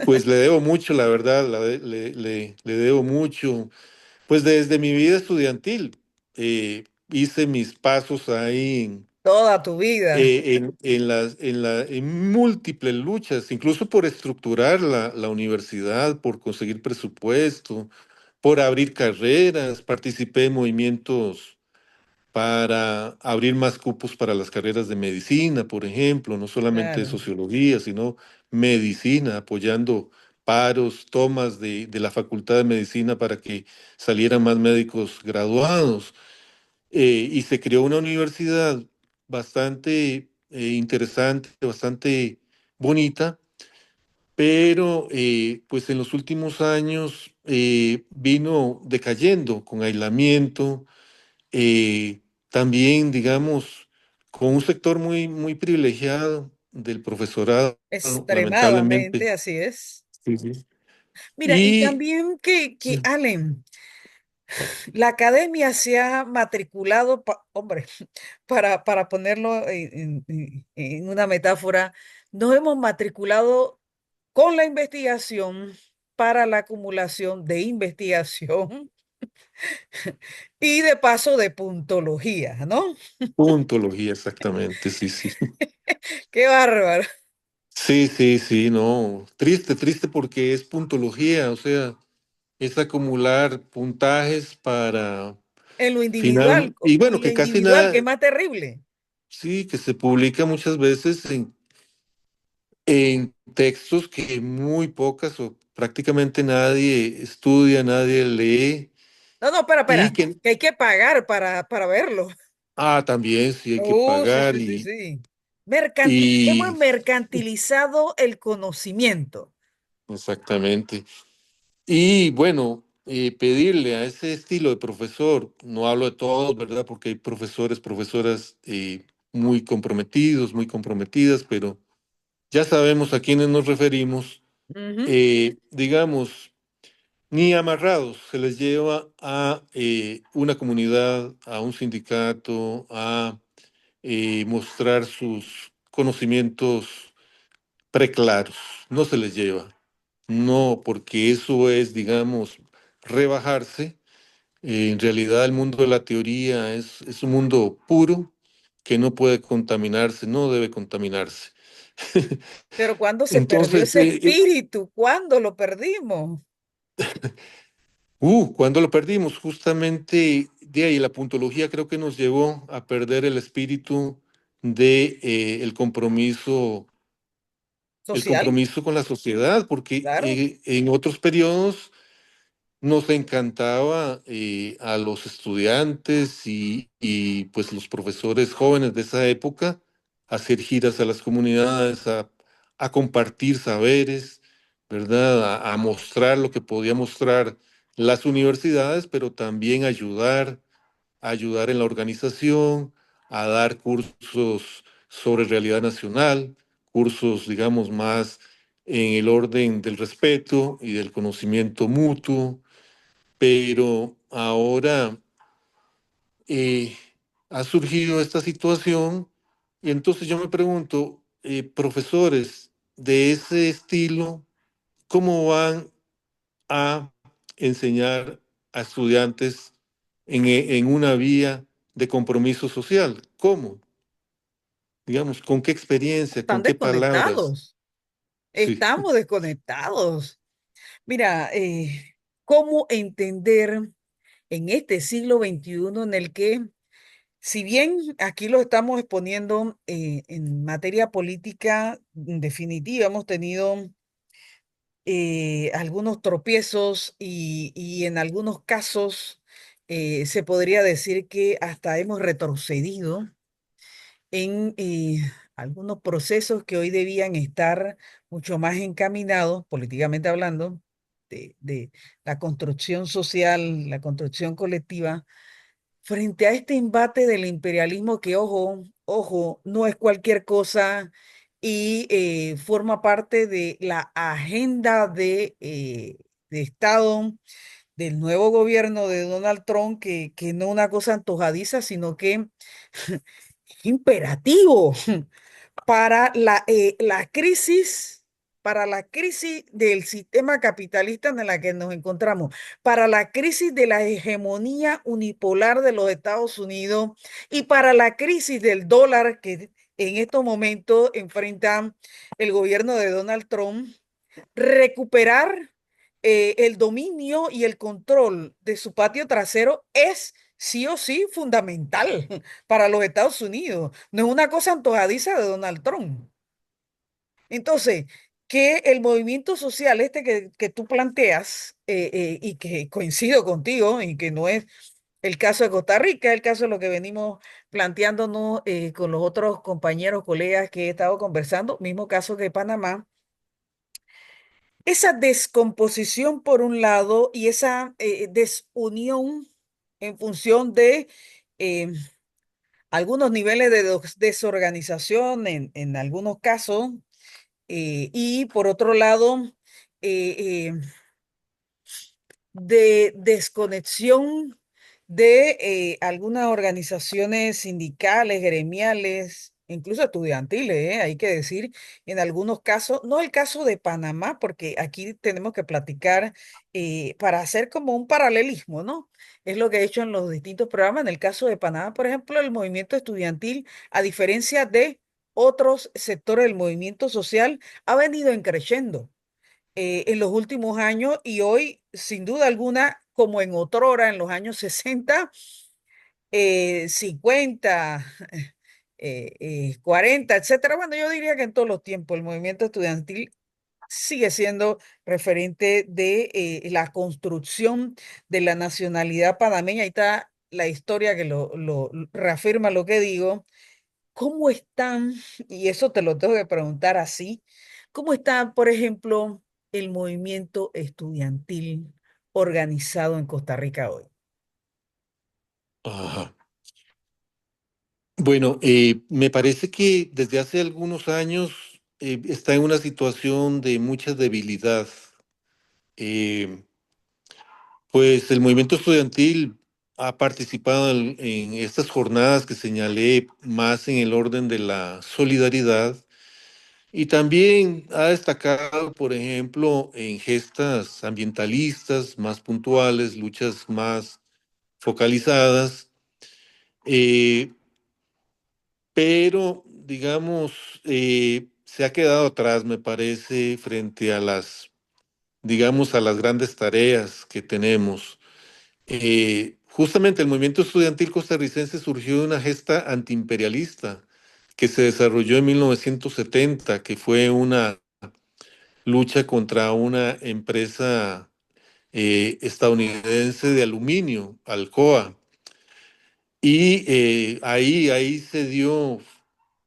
pues le debo mucho, la verdad, le debo mucho. Pues desde mi vida estudiantil hice mis pasos ahí Toda tu vida. en múltiples luchas, incluso por estructurar la universidad, por conseguir presupuesto, por abrir carreras, participé en movimientos para abrir más cupos para las carreras de medicina, por ejemplo, no solamente de Claro. sociología, sino medicina, apoyando paros, tomas de la Facultad de Medicina para que salieran más médicos graduados. Y se creó una universidad bastante interesante, bastante bonita, pero pues en los últimos años vino decayendo con aislamiento, eh, también, digamos, con un sector muy privilegiado del profesorado, Extremadamente, lamentablemente. así es. Sí, sí. Mira, y Y también que Allen, la academia se ha matriculado, hombre, para ponerlo en una metáfora, nos hemos matriculado con la investigación para la acumulación de investigación y de paso de puntología, ¿no? puntología, exactamente, sí, sí. Qué bárbaro. Sí, sí, sí, no. Triste, triste porque es puntología, o sea, es acumular puntajes para En lo final, individual, y bueno, en lo que casi individual, nada, que es más terrible. sí, que se publica muchas veces en textos que muy pocas o prácticamente nadie estudia, nadie lee, No, no, espera, y espera, que, que hay que pagar para verlo. también sí hay que Sí, pagar sí, sí, sí. Hemos y mercantilizado el conocimiento. exactamente. Y bueno, pedirle a ese estilo de profesor, no hablo de todos, ¿verdad? Porque hay profesores, profesoras muy comprometidos, muy comprometidas, pero ya sabemos a quiénes nos referimos. Ujú. Digamos, ni amarrados se les lleva a una comunidad, a un sindicato, a mostrar sus conocimientos preclaros. No se les lleva. No, porque eso es, digamos, rebajarse. En realidad el mundo de la teoría es un mundo puro que no puede contaminarse, no debe contaminarse. Pero ¿cuándo se perdió Entonces, ese espíritu? ¿Cuándo lo perdimos? cuando lo perdimos, justamente de ahí la puntología creo que nos llevó a perder el espíritu de el Social, compromiso con la sociedad, porque claro. en otros periodos nos encantaba a los estudiantes y pues los profesores jóvenes de esa época hacer giras a las comunidades, a compartir saberes, ¿verdad? A mostrar lo que podía mostrar las universidades, pero también ayudar en la organización, a dar cursos sobre realidad nacional, cursos, digamos, más en el orden del respeto y del conocimiento mutuo, pero ahora eh, ha surgido esta situación y entonces yo me pregunto, profesores de ese estilo, ¿cómo van a enseñar a estudiantes en una vía de compromiso social? ¿Cómo? Digamos, ¿con qué experiencia, Están con qué palabras? desconectados. Sí, Estamos desconectados. Mira, ¿cómo entender en este siglo XXI en el que, si bien aquí lo estamos exponiendo en materia política, en definitiva, hemos tenido algunos tropiezos y en algunos casos se podría decir que hasta hemos retrocedido en algunos procesos que hoy debían estar mucho más encaminados, políticamente hablando, de la construcción social, la construcción colectiva, frente a este embate del imperialismo que, ojo, ojo, no es cualquier cosa y forma parte de la agenda de Estado del nuevo gobierno de Donald Trump, que no una cosa antojadiza, sino que es imperativo para la crisis. para la crisis del sistema capitalista en la que nos encontramos, para la crisis de la hegemonía unipolar de los Estados Unidos y para la crisis del dólar que en estos momentos enfrenta el gobierno de Donald Trump, recuperar el dominio y el control de su patio trasero es sí o sí fundamental para los Estados Unidos. No es una cosa antojadiza de Donald Trump. Entonces, que el movimiento social este que tú planteas y que coincido contigo y que no es el caso de Costa Rica, es el caso de lo que venimos planteándonos con los otros compañeros, colegas que he estado conversando, mismo caso que Panamá, esa descomposición por un lado y esa desunión en función de eh, algunos niveles de desorganización en algunos casos y por otro lado de desconexión de algunas organizaciones sindicales, gremiales, incluso estudiantiles, hay que decir, en algunos casos, no el caso de Panamá, porque aquí tenemos que platicar para hacer como un paralelismo, ¿no? Es lo que he hecho en los distintos programas. En el caso de Panamá, por ejemplo, el movimiento estudiantil, a diferencia de otros sectores del movimiento social, ha venido creciendo en los últimos años y hoy, sin duda alguna, como en otrora, en los años 60 50, 40, etcétera. Bueno, yo diría que en todos los tiempos el movimiento estudiantil sigue siendo referente de la construcción de la nacionalidad panameña. Ahí está la historia que lo reafirma lo que digo. ¿Cómo están, y eso te lo tengo que preguntar así, cómo está, por ejemplo, el movimiento estudiantil organizado en Costa Rica hoy? Ajá. Bueno, me parece que desde hace algunos años está en una situación de mucha debilidad. Eh, pues el movimiento estudiantil ha participado en estas jornadas que señalé más en el orden de la solidaridad y también ha destacado, por ejemplo, en gestas ambientalistas más puntuales, luchas más focalizadas. Eh, pero digamos, se ha quedado atrás, me parece, frente a digamos, a las grandes tareas que tenemos. Justamente el movimiento estudiantil costarricense surgió de una gesta antiimperialista que se desarrolló en 1970, que fue una lucha contra una empresa estadounidense de aluminio, Alcoa. Y ahí se dio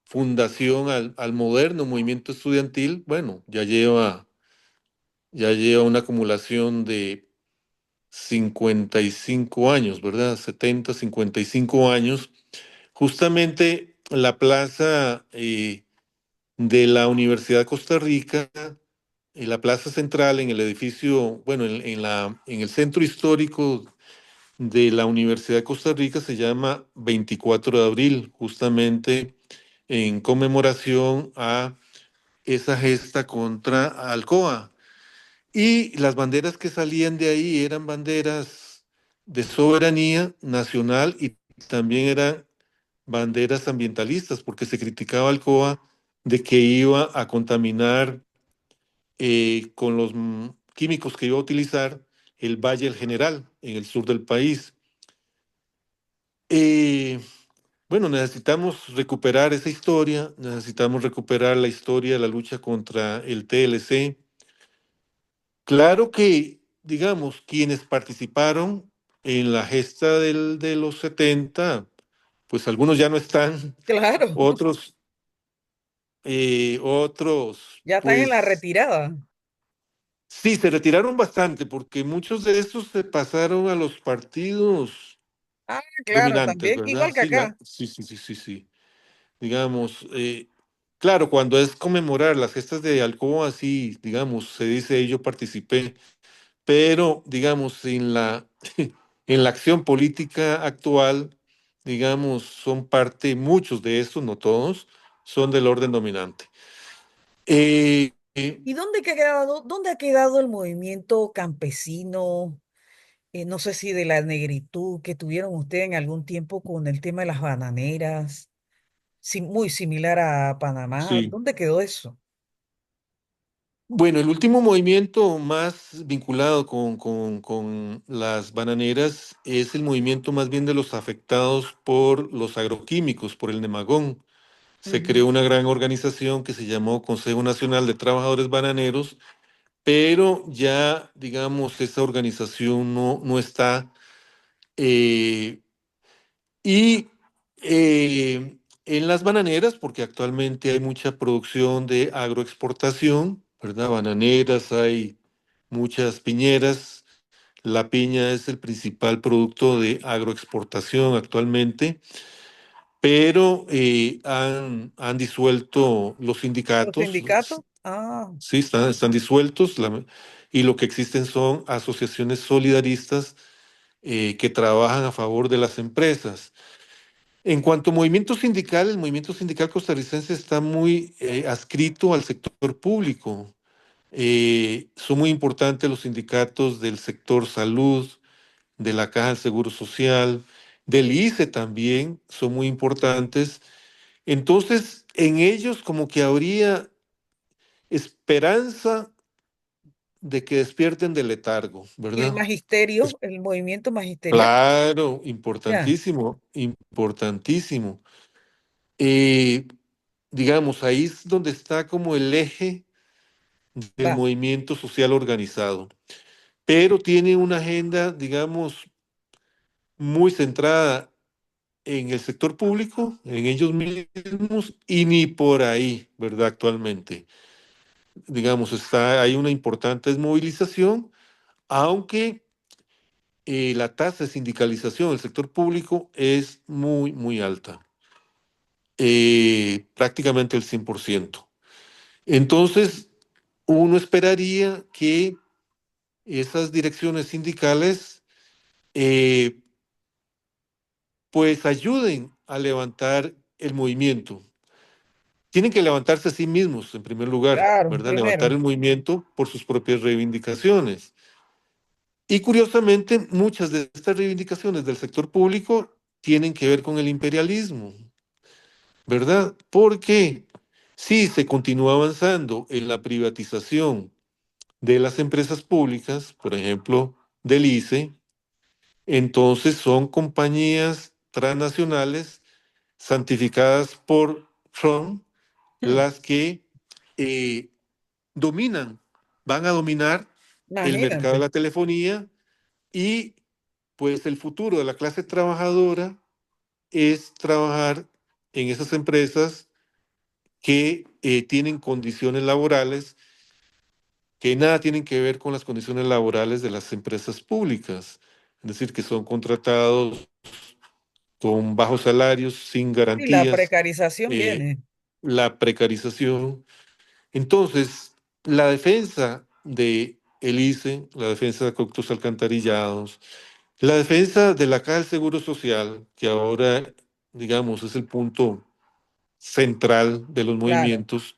fundación al moderno movimiento estudiantil. Bueno, ya lleva una acumulación de 55 años, ¿verdad? 70, 55 años. Justamente la plaza de la Universidad de Costa Rica, en la plaza central, en el edificio, bueno, en el centro histórico de la Universidad de Costa Rica se llama 24 de abril, justamente en conmemoración a esa gesta contra Alcoa. Y las banderas que salían de ahí eran banderas de soberanía nacional y también eran banderas ambientalistas, porque se criticaba a Alcoa de que iba a contaminar con los químicos que iba a utilizar el Valle del General en el sur del país. Eh, bueno, necesitamos recuperar esa historia, necesitamos recuperar la historia de la lucha contra el TLC. Claro que, digamos, quienes participaron en la gesta de los 70, pues algunos ya no están, Claro, otros, ya están en la pues retirada. sí, se retiraron bastante porque muchos de estos se pasaron a los partidos Ah, claro, dominantes, también, ¿verdad? igual que Sí, acá. sí, sí, sí, sí, sí. Digamos, claro, cuando es conmemorar las gestas de Alcoa, sí, digamos, se dice yo participé, pero digamos, en la acción política actual, digamos, son parte, muchos de estos, no todos, son del orden dominante. ¿Y dónde ha quedado el movimiento campesino? No sé si de la negritud que tuvieron ustedes en algún tiempo con el tema de las bananeras, muy similar a Panamá. sí. ¿Dónde quedó eso? Bueno, el último movimiento más vinculado con las bananeras es el movimiento más bien de los afectados por los agroquímicos, por el Nemagón. Se Ujú. creó una gran organización que se llamó Consejo Nacional de Trabajadores Bananeros, pero ya, digamos, esa organización no está. eh, y en las bananeras, porque actualmente hay mucha producción de agroexportación, ¿verdad? Bananeras, hay muchas piñeras. La piña es el principal producto de agroexportación actualmente, pero han disuelto los ¿Los sindicatos, sindicatos? Ah, sí, están disueltos, y lo que existen son asociaciones solidaristas que trabajan a favor de las empresas. En cuanto a movimiento sindical, el movimiento sindical costarricense está muy adscrito al sector público. Son muy importantes los sindicatos del sector salud, de la Caja del Seguro Social, del ICE también, son muy importantes. Entonces, en ellos como que habría esperanza de que despierten del letargo, y el ¿verdad? magisterio, Es- el movimiento magisterial. Claro, Ya, importantísimo, importantísimo. Eh, digamos, ahí es donde está como el eje del va. movimiento social organizado, pero tiene una agenda, digamos, muy centrada en el sector público, en ellos mismos, y ni por ahí, ¿verdad? Actualmente, digamos, hay una importante desmovilización, aunque la tasa de sindicalización del sector público es muy, muy alta, prácticamente el 100%. Entonces, uno esperaría que esas direcciones sindicales eh, pues ayuden a levantar el movimiento. Tienen que levantarse a sí mismos, en primer lugar, Claro, ¿verdad? Levantar primero. el movimiento por sus propias reivindicaciones. Y curiosamente, muchas de estas reivindicaciones del sector público tienen que ver con el imperialismo, ¿verdad? Porque si se continúa avanzando en la privatización de las empresas públicas, por ejemplo, del ICE, entonces son compañías transnacionales santificadas por Trump Hmm, las que eh, dominan, van a dominar el mercado de imagínate. la telefonía y pues el futuro de la clase trabajadora es trabajar en esas empresas que tienen condiciones laborales que nada tienen que ver con las condiciones laborales de las empresas públicas, es decir, que son contratados con bajos salarios, sin Y la garantías, precarización eh, viene. la precarización. Entonces, la defensa de el ICE, la defensa de acueductos alcantarillados, la defensa de la Caja del Seguro Social, que ahora, digamos, es el punto central de los Claro. movimientos,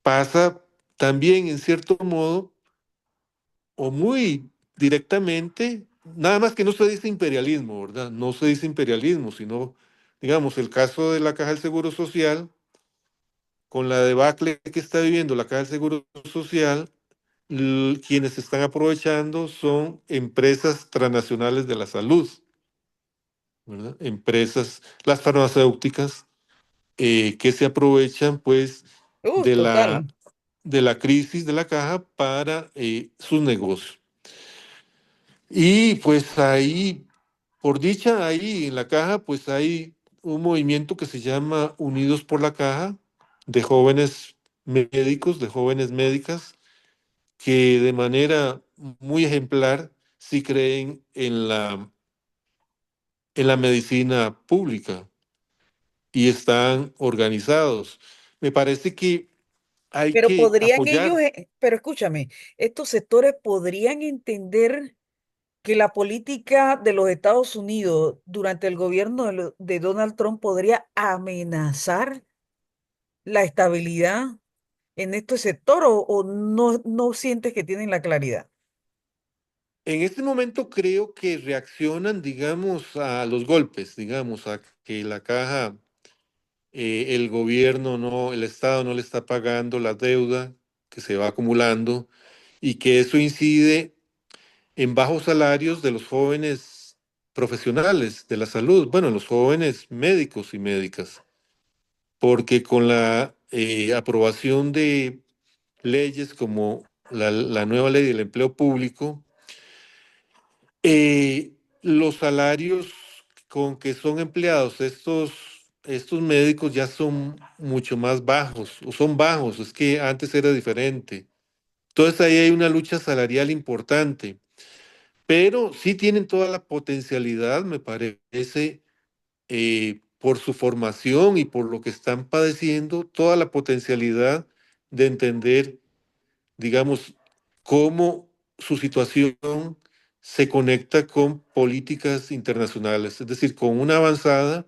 pasa también, en cierto modo, o muy directamente, nada más que no se dice imperialismo, ¿verdad? No se dice imperialismo, sino, digamos, el caso de la Caja del Seguro Social, con la debacle que está viviendo la Caja del Seguro Social, quienes se están aprovechando son empresas transnacionales de la salud, ¿verdad? Empresas, las farmacéuticas, que se aprovechan pues de la, Total. de la crisis de la caja para sus negocios. Y pues ahí, por dicha, ahí en la caja, pues hay un movimiento que se llama Unidos por la Caja, de jóvenes médicos, de jóvenes médicas, que de manera muy ejemplar sí creen en la medicina pública y están organizados. Me parece que hay Pero que podrían ellos, apoyar. pero escúchame, estos sectores podrían entender que la política de los Estados Unidos durante el gobierno de Donald Trump podría amenazar la estabilidad en este sector o no, no sientes que tienen la claridad? En este momento creo que reaccionan, digamos, a los golpes, digamos, a que la caja, el gobierno no, el Estado no le está pagando la deuda que se va acumulando y que eso incide en bajos salarios de los jóvenes profesionales de la salud, bueno, los jóvenes médicos y médicas, porque con la aprobación de leyes como la nueva ley del empleo público, eh, los salarios con que son empleados estos médicos ya son mucho más bajos, o son bajos, es que antes era diferente. Entonces ahí hay una lucha salarial importante, pero sí tienen toda la potencialidad, me parece, por su formación y por lo que están padeciendo, toda la potencialidad de entender, digamos, cómo su situación se conecta con políticas internacionales, es decir, con una avanzada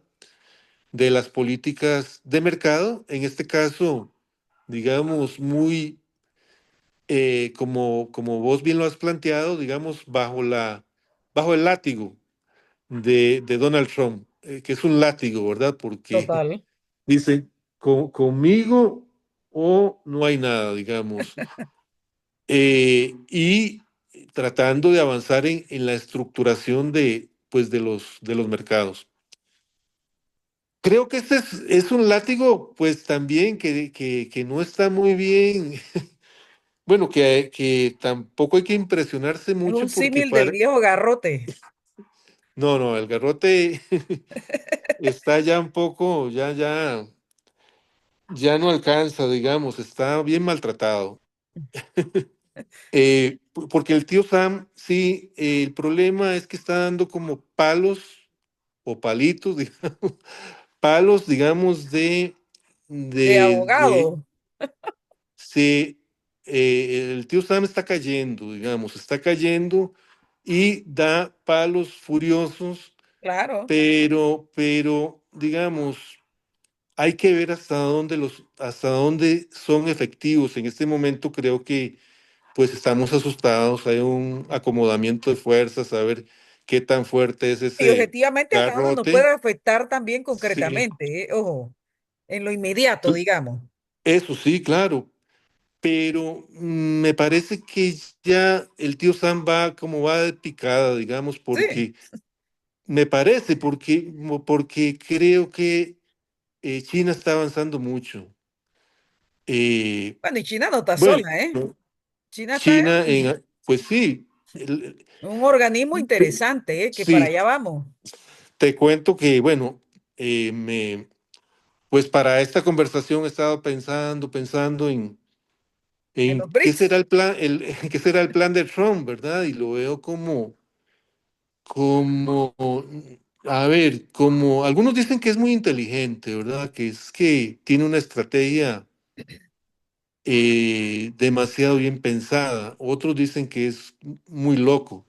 de las políticas de mercado, en este caso, digamos, muy, como vos bien lo has planteado, digamos, bajo el látigo de Donald Trump, que es un látigo, ¿verdad? Porque Total. dice, conmigo o no hay nada, digamos. Y tratando de avanzar en la estructuración pues, de los mercados. Creo que este es un látigo, pues también que no está muy bien, bueno, que tampoco hay que impresionarse Es un mucho porque símil del viejo garrote. no, no, el garrote está ya un poco, ya no alcanza, digamos, está bien maltratado. Porque el tío Sam, sí, el problema es que está dando como palos o palitos, digamos, palos, digamos, De de abogado, se, el tío Sam está cayendo, digamos, está cayendo y da palos furiosos, claro. digamos, hay que ver hasta dónde son efectivos. En este momento creo que pues estamos asustados, hay un acomodamiento de fuerzas, a ver qué tan fuerte es Y ese objetivamente hasta dónde nos garrote. puede afectar también Sí, concretamente, ojo, en lo inmediato, cl- digamos. eso sí, claro, pero me parece que ya el tío Sam va como va de picada, digamos, Sí. porque me parece, porque creo que China está avanzando mucho. Eh, Bueno, y China no está bueno, sola, ¿eh? China está China, en pues sí, un organismo interesante, ¿eh? Que para sí, allá vamos, te cuento que, bueno, pues para esta conversación he estado pensando en en los qué BRICS. será el plan, qué será el plan de Trump, ¿verdad? Y lo veo como, a ver, como algunos dicen que es muy inteligente, ¿verdad? Que es que tiene una estrategia demasiado bien pensada. Otros dicen que es muy loco.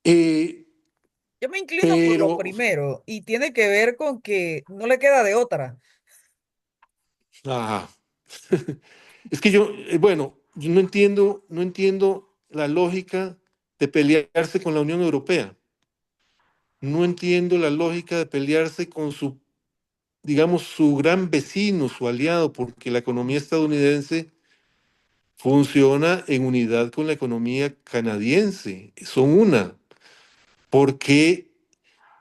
Eh, Yo me inclino por lo pero, primero y tiene que ver con que no le queda de otra. ajá. Es que yo, bueno, yo no entiendo la lógica de pelearse con la Unión Europea. No entiendo la lógica de pelearse con digamos, su gran vecino, su aliado, porque la economía estadounidense funciona en unidad con la economía canadiense. Son una. ¿Por qué,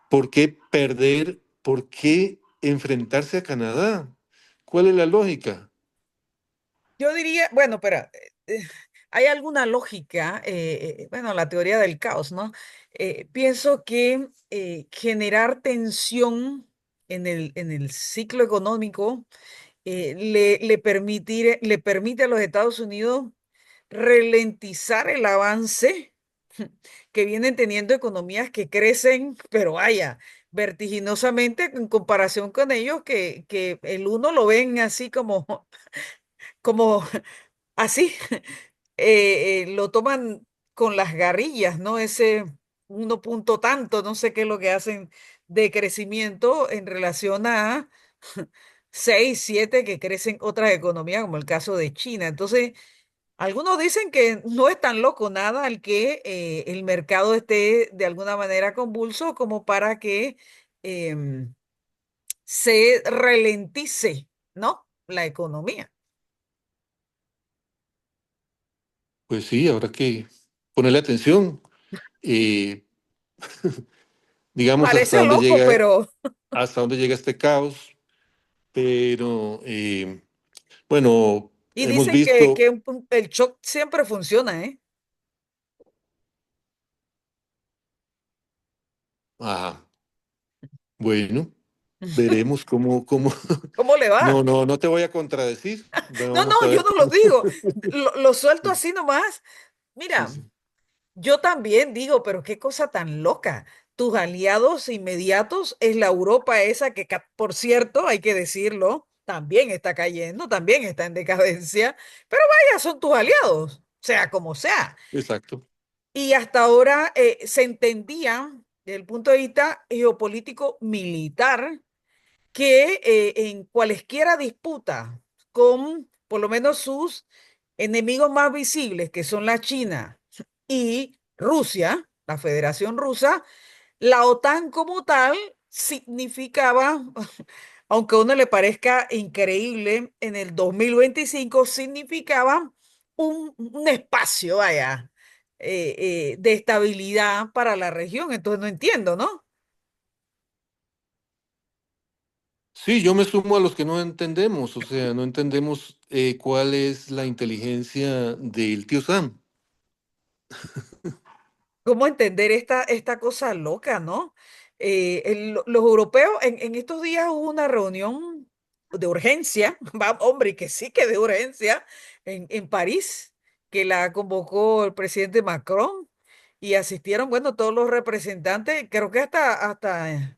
por qué perder? ¿Por qué enfrentarse a Canadá? ¿Cuál es la lógica? Yo diría, bueno, pero hay alguna lógica, bueno, la teoría del caos, ¿no? Pienso que generar tensión en el ciclo económico le permite a los Estados Unidos ralentizar el avance que vienen teniendo economías que crecen, pero vaya, vertiginosamente en comparación con ellos, que el uno lo ven así como, como así, lo toman con las garrillas, ¿no? Ese uno punto tanto, no sé qué es lo que hacen de crecimiento en relación 6, 7 que crecen otras economías, como el caso de China. Entonces, algunos dicen que no es tan loco nada el que el mercado esté de alguna manera convulso como para que em, se ralentice, ¿no? La economía. Pues sí, habrá que ponerle atención. eh, digamos Parece loco, pero... hasta dónde llega este caos, pero bueno, Y hemos dicen que, visto, el shock siempre funciona, ¿eh? ah, bueno, veremos cómo, ¿Cómo le va? no te voy a contradecir, No, vamos a no, yo ver no lo cómo. digo. Lo suelto así nomás. Sí, Mira, sí, yo también digo, pero qué cosa tan loca. Tus aliados inmediatos es la Europa esa que, por cierto, hay que decirlo, también está cayendo, también está en decadencia, pero vaya, son tus aliados, sea como sea. exacto. Y hasta ahora se entendía, desde el punto de vista geopolítico militar, que en cualesquiera disputa con por lo menos sus enemigos más visibles, que son la China y Rusia, la Federación Rusa, la OTAN como tal significaba, aunque a uno le parezca increíble, en el 2025 significaba un espacio, vaya, de estabilidad para la región. Entonces no entiendo, ¿no? Sí, yo me sumo a los que no entendemos, o sea, no entendemos cuál es la inteligencia del tío Sam. ¿Cómo entender esta cosa loca, ¿no? Los europeos, en estos días hubo una reunión de urgencia, hombre, que sí que de urgencia, en París, que la convocó el presidente Macron y asistieron, bueno, todos los representantes, creo que hasta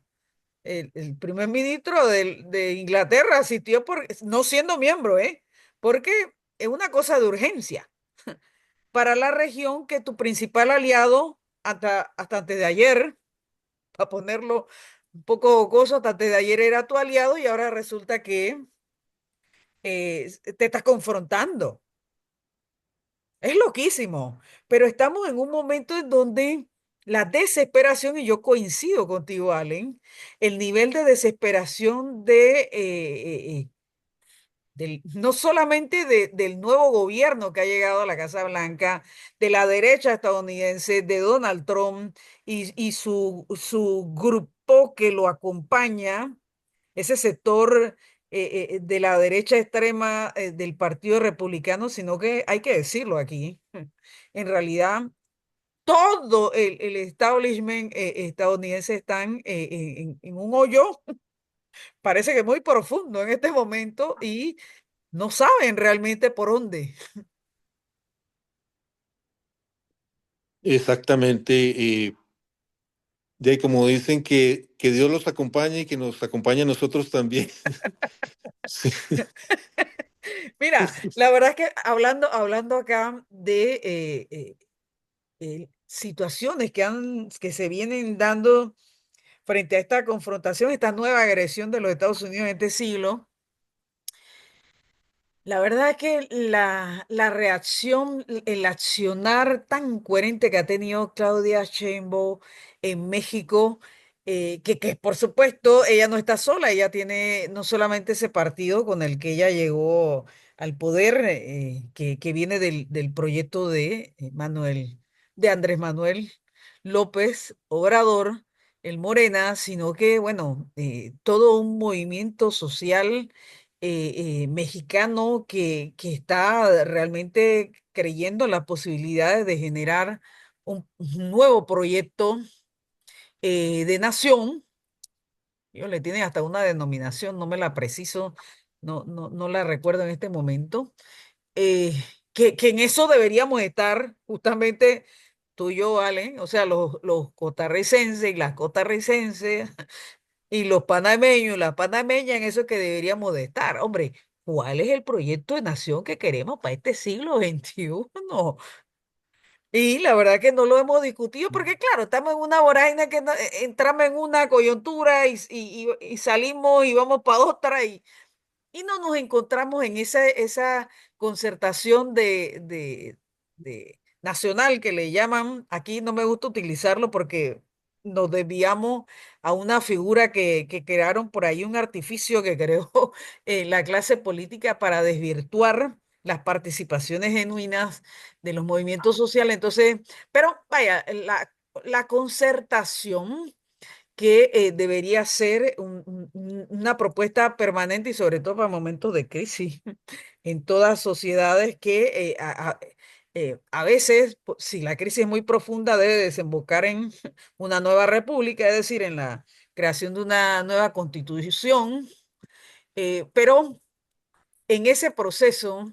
el primer ministro de Inglaterra asistió no siendo miembro, ¿eh? Porque es una cosa de urgencia para la región que tu principal aliado hasta antes de ayer, para ponerlo un poco jocoso, hasta antes de ayer era tu aliado y ahora resulta que te estás confrontando. Es loquísimo, pero estamos en un momento en donde la desesperación, y yo coincido contigo, Allen, el nivel de desesperación no solamente del nuevo gobierno que ha llegado a la Casa Blanca, de la derecha estadounidense, de Donald Trump y su grupo que lo acompaña, ese sector de la derecha extrema del Partido Republicano, sino que hay que decirlo aquí, en realidad todo el establishment estadounidense están en un hoyo, parece que muy profundo en este momento y no saben realmente por dónde. Exactamente, de ahí como dicen que Dios los acompañe y que nos acompañe a nosotros también. Sí, Mira, la verdad es que hablando acá de situaciones que se vienen dando frente a esta confrontación, esta nueva agresión de los Estados Unidos en este siglo. La verdad es que la reacción, el accionar tan coherente que ha tenido Claudia Sheinbaum en México, que por supuesto ella no está sola, ella tiene no solamente ese partido con el que ella llegó al poder, que viene del proyecto de Andrés Manuel López Obrador, el Morena, sino que, bueno, todo un movimiento social mexicano que está realmente creyendo en las posibilidades de generar un nuevo proyecto de nación. Ellos le tienen hasta una denominación, no me la preciso, no la recuerdo en este momento. eh, que en eso deberíamos estar justamente tú y yo, Valen, o sea, los costarricenses y las costarricenses y los panameños, las panameñas, en eso es que deberíamos de estar. Hombre, ¿cuál es el proyecto de nación que queremos para este siglo XXI? Y la verdad que no lo hemos discutido porque, claro, estamos en una vorágine que entramos en una coyuntura y salimos y vamos para otra. y no nos encontramos en esa concertación de nacional que le llaman, aquí no me gusta utilizarlo porque nos desviamos a una figura que crearon por ahí, un artificio que creó la clase política para desvirtuar las participaciones genuinas de los movimientos sociales. Entonces, pero vaya, la concertación que debería ser una propuesta permanente y sobre todo para momentos de crisis en todas sociedades que a veces, si la crisis es muy profunda, debe desembocar en una nueva república, es decir, en la creación de una nueva constitución, pero en ese proceso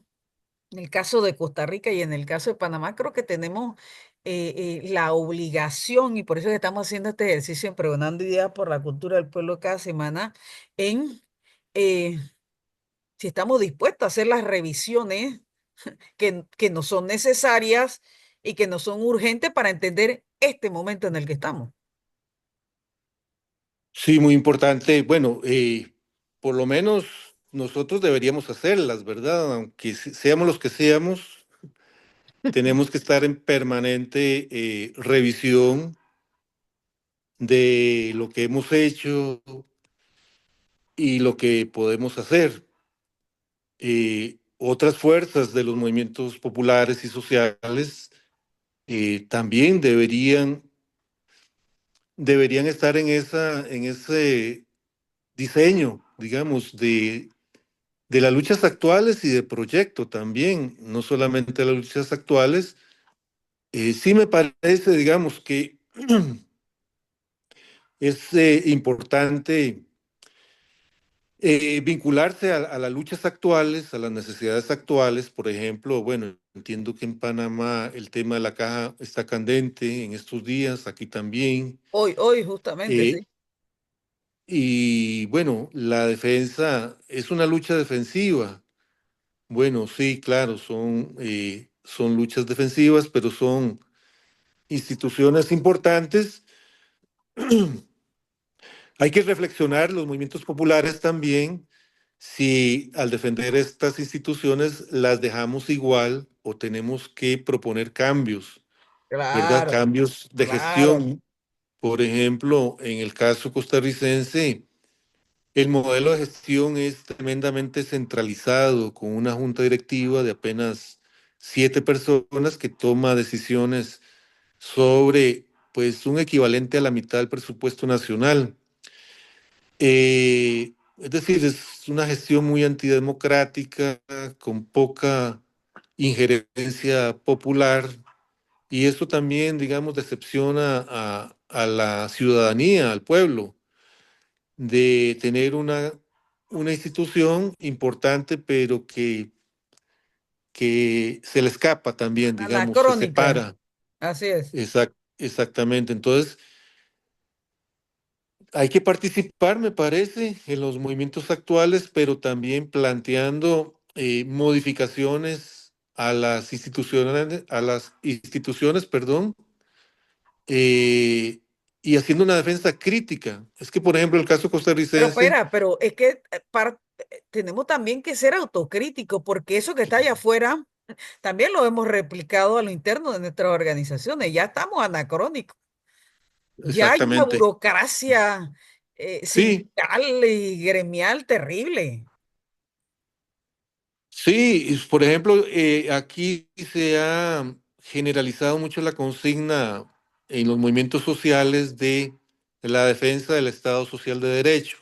en el caso de Costa Rica y en el caso de Panamá, creo que tenemos la obligación, y por eso es que estamos haciendo este ejercicio en Pregonando Ideas por la Cultura del Pueblo cada semana, en eh, si estamos dispuestos a hacer las revisiones que no son necesarias y que no son urgentes para entender este momento en el que estamos. Sí, muy importante. Bueno, por lo menos nosotros deberíamos hacerlas, ¿verdad? Aunque seamos los que seamos, tenemos que estar en permanente revisión de lo que hemos hecho y lo que podemos hacer. Otras fuerzas de los movimientos populares y sociales también deberían estar en ese diseño, digamos, de las luchas actuales y de proyecto también, no solamente las luchas actuales. Sí me parece, digamos, que es importante vincularse a las luchas actuales, a las necesidades actuales. Por ejemplo, bueno, entiendo que en Panamá el tema de la caja está candente en estos días, aquí también. Hoy justamente, Eh, sí. y bueno, la defensa es una lucha defensiva. Bueno, sí, claro, son luchas defensivas, pero son instituciones importantes. Hay que reflexionar los movimientos populares también si al defender estas instituciones las dejamos igual o tenemos que proponer cambios, ¿verdad? Claro, Cambios de claro. gestión. Por ejemplo, en el caso costarricense, el modelo de gestión es tremendamente centralizado, con una junta directiva de apenas 7 personas que toma decisiones sobre, pues, un equivalente a la mitad del presupuesto nacional. Es decir, es una gestión muy antidemocrática, con poca injerencia popular, y eso también, digamos, decepciona a la ciudadanía, al pueblo, de tener una institución importante, pero que se le escapa también, digamos, se Anacrónica, separa. así es. Exactamente. Entonces, hay que participar, me parece, en los movimientos actuales, pero también planteando modificaciones a las instituciones, perdón, eh, y haciendo una defensa crítica. Es que, por ejemplo, el caso Pero costarricense, espera, pero es que tenemos también que ser autocríticos porque eso que está allá afuera también lo hemos replicado a lo interno de nuestras organizaciones. Ya estamos anacrónicos. Ya hay una exactamente. burocracia Sí, sindical y gremial terrible. sí, por ejemplo, aquí se ha generalizado mucho la consigna en los movimientos sociales de la defensa del Estado Social de Derecho.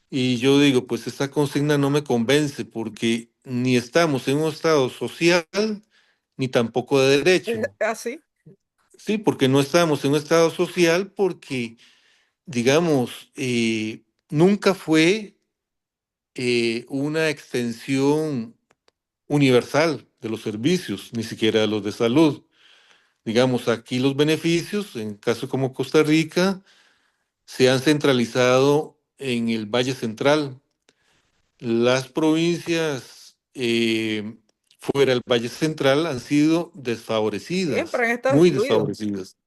Y yo digo, pues esta consigna no me convence porque ni estamos en un Estado social ni tampoco de derecho. Así. Sí, porque no estamos en un Estado social porque, digamos, nunca fue una extensión universal de los servicios, ni siquiera de los de salud. Digamos, aquí los beneficios, en caso como Costa Rica, se han centralizado en el Valle Central. Las provincias fuera del Valle Central han sido desfavorecidas, Siempre han estado muy excluidos. desfavorecidas.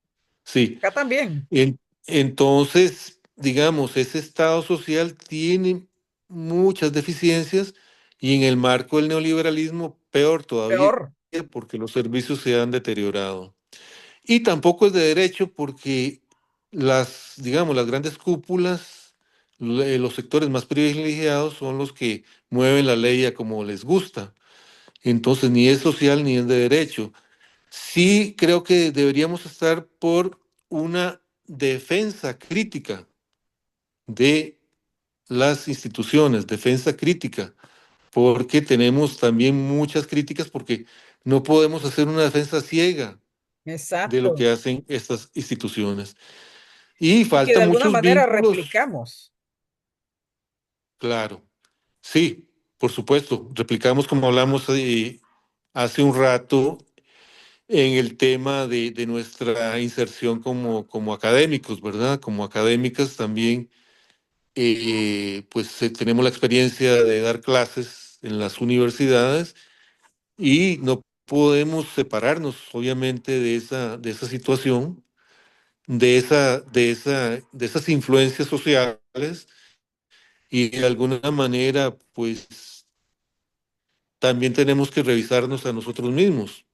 Sí. Acá también. En- entonces, digamos, ese Estado social tiene muchas deficiencias y en el marco del neoliberalismo peor todavía Peor. porque los servicios se han deteriorado. Y tampoco es de derecho porque digamos, las grandes cúpulas, los sectores más privilegiados son los que mueven la ley a como les gusta. Entonces, ni es social ni es de derecho. Sí creo que deberíamos estar por una defensa crítica de las instituciones, defensa crítica, porque tenemos también muchas críticas porque no podemos hacer una defensa ciega de lo Exacto. que hacen estas instituciones. Y Y que de faltan alguna muchos manera vínculos, replicamos. claro. Sí, por supuesto. Replicamos como hablamos hace un rato en el tema de nuestra inserción como académicos, ¿verdad? Como académicas también, pues tenemos la experiencia de dar clases en las universidades y no podemos separarnos, obviamente, de esa situación, de esas influencias sociales y de alguna manera, pues también tenemos que revisarnos a nosotros mismos.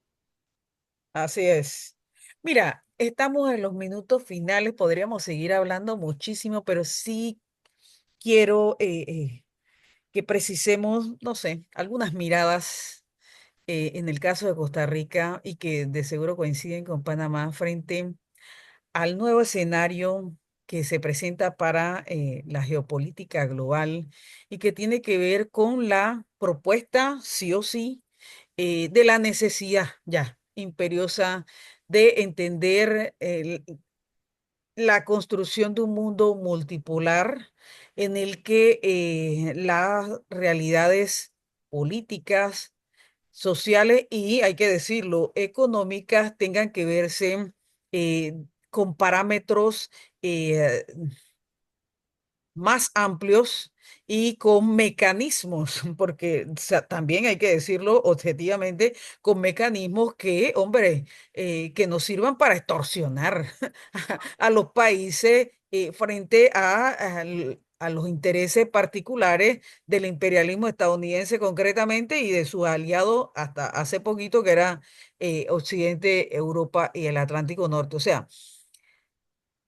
Así es. Mira, estamos en los minutos finales, podríamos seguir hablando muchísimo, pero sí quiero que precisemos, no sé, algunas miradas en el caso de Costa Rica y que de seguro coinciden con Panamá frente al nuevo escenario que se presenta para la geopolítica global y que tiene que ver con la propuesta, sí o sí, de la necesidad ya imperiosa de entender la construcción de un mundo multipolar en el que las realidades políticas, sociales y, hay que decirlo, económicas tengan que verse eh, con parámetros eh, más amplios y con mecanismos, porque también hay que decirlo objetivamente, con mecanismos que, hombre, que nos sirvan para extorsionar a los países frente a los intereses particulares del imperialismo estadounidense concretamente y de sus aliados hasta hace poquito que era Occidente, Europa y el Atlántico Norte. O sea,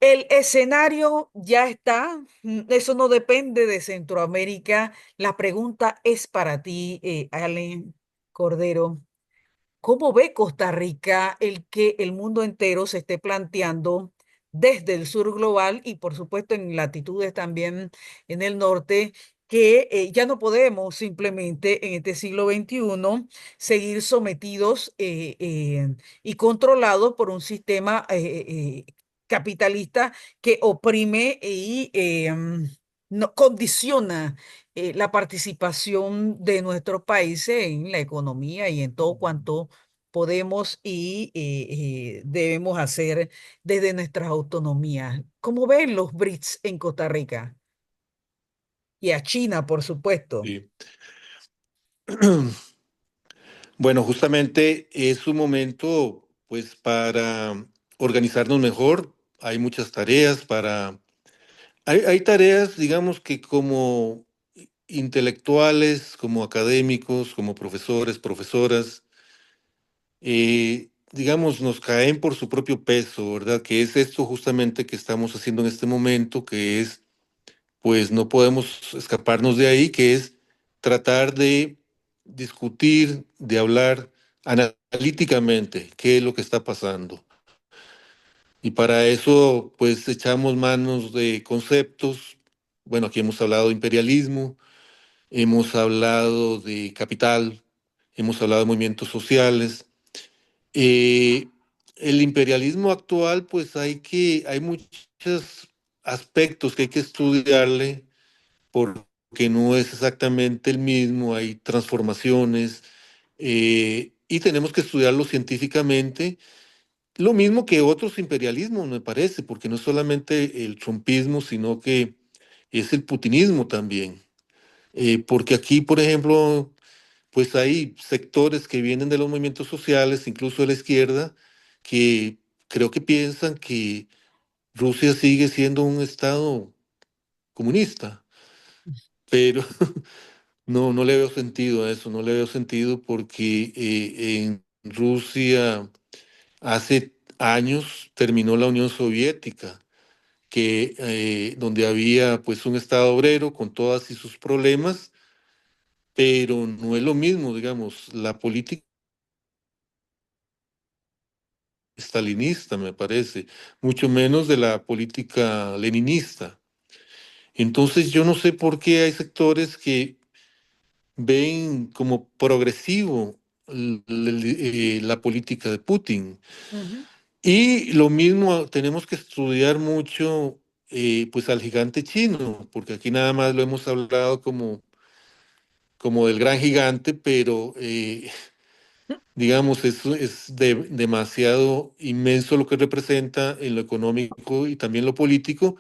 el escenario ya está, eso no depende de Centroamérica. La pregunta es para ti, Allen Cordero. ¿Cómo ve Costa Rica el que el mundo entero se esté planteando desde el sur global y por supuesto en latitudes también en el norte, que ya no podemos simplemente en este siglo XXI seguir sometidos y controlados por un sistema capitalista que oprime y no, condiciona la participación de nuestros países en la economía y en todo cuanto podemos y debemos hacer desde nuestras autonomías? ¿Cómo ven los BRICS en Costa Rica? Y a China, por supuesto. Sí. Bueno, justamente es un momento, pues, para organizarnos mejor. Hay muchas tareas hay tareas, digamos, que como intelectuales, como académicos, como profesores, profesoras, digamos, nos caen por su propio peso, ¿verdad? Que es esto justamente que estamos haciendo en este momento, que es, pues, no podemos escaparnos de ahí, que es tratar de discutir, de hablar analíticamente qué es lo que está pasando. Y para eso, pues, echamos manos de conceptos. Bueno, aquí hemos hablado de imperialismo, hemos hablado de capital, hemos hablado de movimientos sociales. Eh, el imperialismo actual, pues hay muchos aspectos que hay que estudiarle porque no es exactamente el mismo, hay transformaciones y tenemos que estudiarlo científicamente, lo mismo que otros imperialismos, me parece, porque no es solamente el trumpismo, sino que es el putinismo también. Porque aquí, por ejemplo, pues hay sectores que vienen de los movimientos sociales, incluso de la izquierda, que creo que piensan que Rusia sigue siendo un estado comunista. pero no le veo sentido a eso, no le veo sentido porque en Rusia hace años terminó la Unión Soviética, donde había pues un Estado obrero con todas y sus problemas, pero no es lo mismo, digamos, la política stalinista, me parece, mucho menos de la política leninista. Entonces yo no sé por qué hay sectores que ven como progresivo la política de Putin. Ujú, Y lo mismo tenemos que estudiar mucho pues al gigante chino, porque aquí nada más lo hemos hablado como del gran gigante, pero digamos, es demasiado inmenso lo que representa en lo económico y también lo político,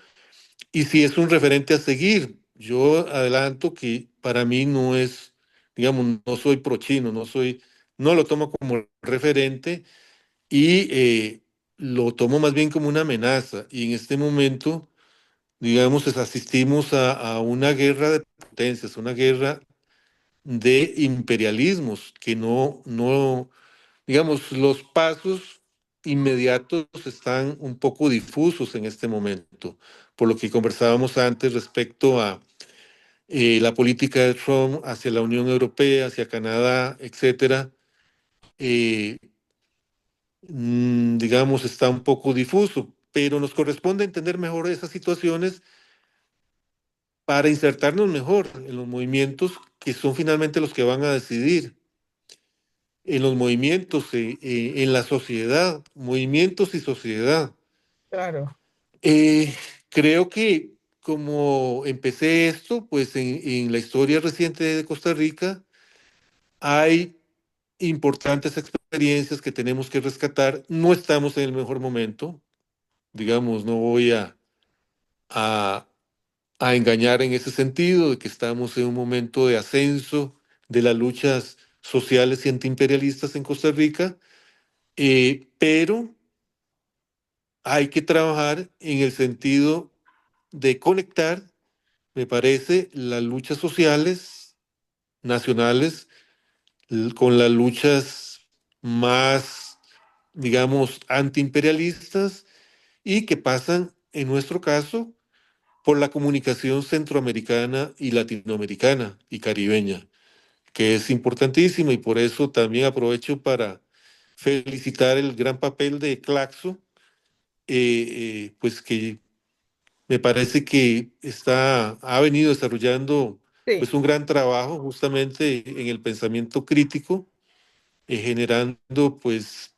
y si es un referente a seguir. Yo adelanto que para mí no es, digamos, no soy pro chino, no lo tomo como referente y lo tomo más bien como una amenaza. Y en este momento, digamos, asistimos a una guerra de potencias, una guerra de imperialismos que digamos, los pasos inmediatos están un poco difusos en este momento, por lo que conversábamos antes respecto a la política de Trump hacia la Unión Europea, hacia Canadá, etcétera. eh, digamos, está un poco difuso, pero nos corresponde entender mejor esas situaciones para insertarnos mejor en los movimientos que son finalmente los que van a decidir, en los movimientos, en la sociedad, movimientos y sociedad. claro, Eh, Creo que como empecé esto, pues en la historia reciente de Costa Rica hay importantes experiencias que tenemos que rescatar. No estamos en el mejor momento, digamos, no voy a, a engañar en ese sentido, de que estamos en un momento de ascenso de las luchas sociales y antiimperialistas en Costa Rica, pero hay que trabajar en el sentido de conectar, me parece, las luchas sociales nacionales con las luchas más, digamos, antiimperialistas y que pasan, en nuestro caso, por la comunicación centroamericana y latinoamericana y caribeña, que es importantísima y por eso también aprovecho para felicitar el gran papel de Claxo, pues que me parece que ha venido desarrollando sí. pues un gran trabajo justamente en el pensamiento crítico, generando pues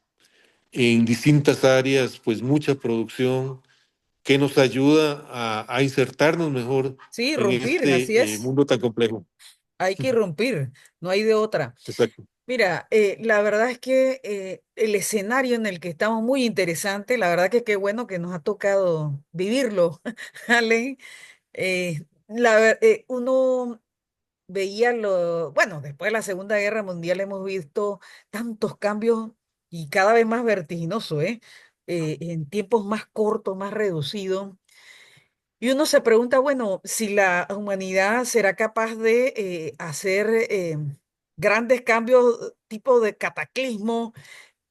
en distintas áreas pues mucha producción que nos ayuda a insertarnos mejor Sí, en irrumpir, así este es. mundo tan complejo. Hay que irrumpir, no hay de otra. Exacto. Mira, la verdad es que el escenario en el que estamos muy interesante, la verdad que qué bueno que nos ha tocado vivirlo, Ale. Uno veía bueno, después de la Segunda Guerra Mundial hemos visto tantos cambios y cada vez más vertiginosos, ¿eh? En tiempos más cortos, más reducidos. Y uno se pregunta, bueno, si la humanidad será capaz de hacer grandes cambios, tipo de cataclismo,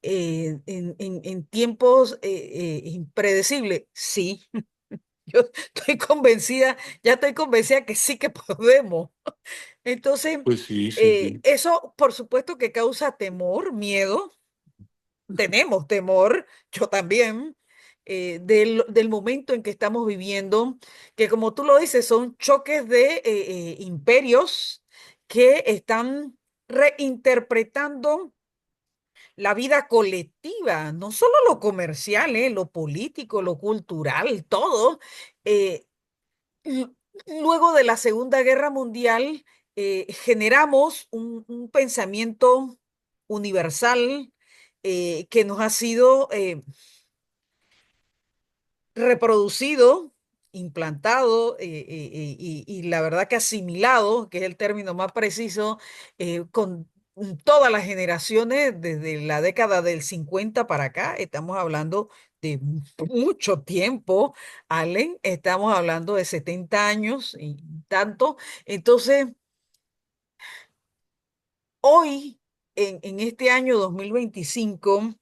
en tiempos impredecibles. Sí, yo estoy convencida, ya estoy convencida que sí que podemos. Entonces, Pues sí, sí, sí. eso por supuesto que causa temor, miedo. Tenemos temor, yo también, del momento en que estamos viviendo, que como tú lo dices, son choques de imperios que están reinterpretando la vida colectiva, no solo lo comercial, lo político, lo cultural, todo. Eh, l- Luego de la Segunda Guerra Mundial, generamos un pensamiento universal que nos ha sido reproducido, implantado y la verdad que asimilado, que es el término más preciso, con todas las generaciones desde la década del 50 para acá. Estamos hablando de mucho tiempo, Allen, estamos hablando de 70 años y tanto. Entonces, hoy, en este año 2025,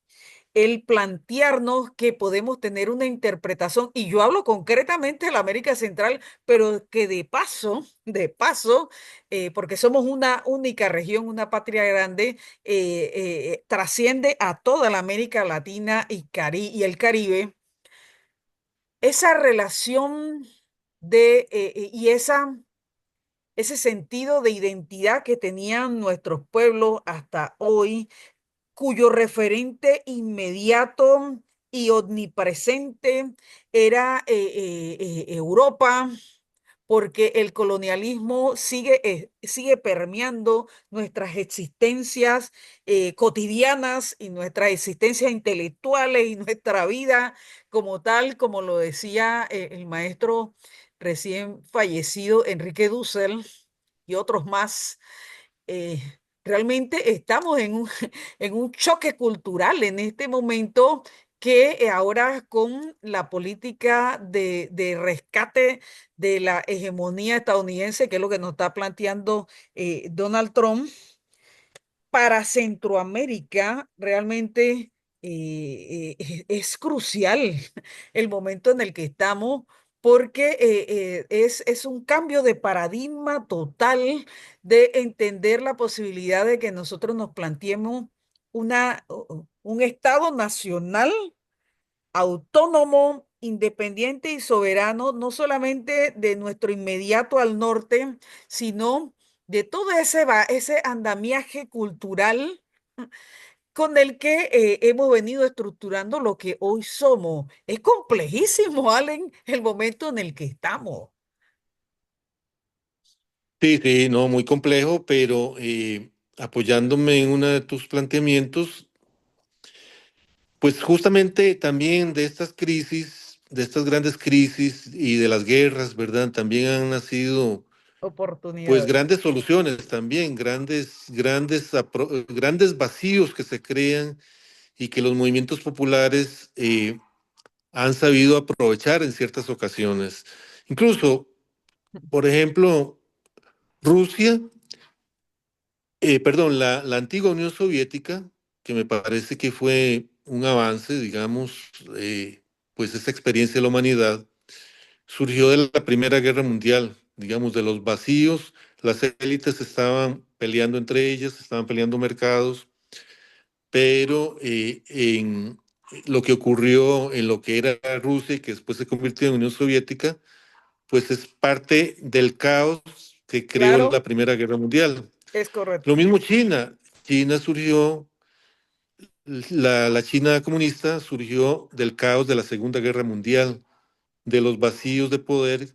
el plantearnos que podemos tener una interpretación, y yo hablo concretamente de la América Central, pero que de paso, porque somos una única región, una patria grande, trasciende a toda la América Latina y el Caribe, esa relación y ese sentido de identidad que tenían nuestros pueblos hasta hoy, cuyo referente inmediato y omnipresente era Europa, porque el colonialismo sigue permeando nuestras existencias cotidianas y nuestras existencias intelectuales y nuestra vida como tal, como lo decía el maestro recién fallecido Enrique Dussel y otros más. Realmente estamos en un choque cultural en este momento, que ahora con la política de rescate de la hegemonía estadounidense, que es lo que nos está planteando Donald Trump, para Centroamérica realmente es crucial el momento en el que estamos, porque es un cambio de paradigma total, de entender la posibilidad de que nosotros nos planteemos un Estado nacional autónomo, independiente y soberano, no solamente de nuestro inmediato al norte, sino de todo ese andamiaje cultural con el que hemos venido estructurando lo que hoy somos. Es complejísimo, Allen, el momento en el que estamos. Sí, sí, no, muy complejo, pero apoyándome en uno de tus planteamientos, pues justamente también de estas crisis, de estas grandes crisis y de las guerras, ¿verdad? También han nacido, pues, Oportunidades. grandes soluciones también, grandes vacíos que se crean y que los movimientos populares han sabido aprovechar en ciertas ocasiones. Incluso, por ejemplo, Rusia, perdón, la antigua Unión Soviética, que me parece que fue un avance, digamos, pues esa experiencia de la humanidad, surgió de la Primera Guerra Mundial, digamos, de los vacíos, las élites estaban peleando entre ellas, estaban peleando mercados, pero en lo que ocurrió en lo que era Rusia y que después se convirtió en Unión Soviética, pues es parte del caos que creó Claro, la Primera Guerra Mundial. es Lo correcto. mismo China. China surgió, la China comunista surgió del caos de la Segunda Guerra Mundial, de los vacíos de poder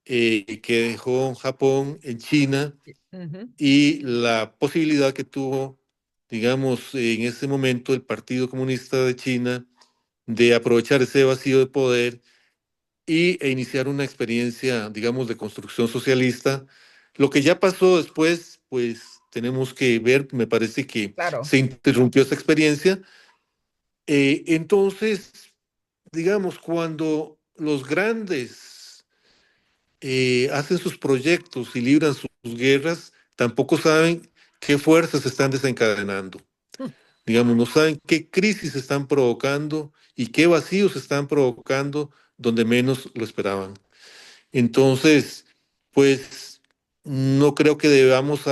que dejó Japón en China Ujú. y la posibilidad que tuvo, digamos, en ese momento el Partido Comunista de China de aprovechar ese vacío de poder e iniciar una experiencia, digamos, de construcción socialista. Lo que ya pasó después, pues tenemos que ver, me parece que Claro, se interrumpió esa experiencia. Entonces, digamos, cuando los grandes hacen sus proyectos y libran sus guerras, tampoco saben qué fuerzas están desencadenando. Digamos, no saben qué crisis están provocando y qué vacíos están provocando donde menos lo esperaban. Entonces, pues no creo que debamos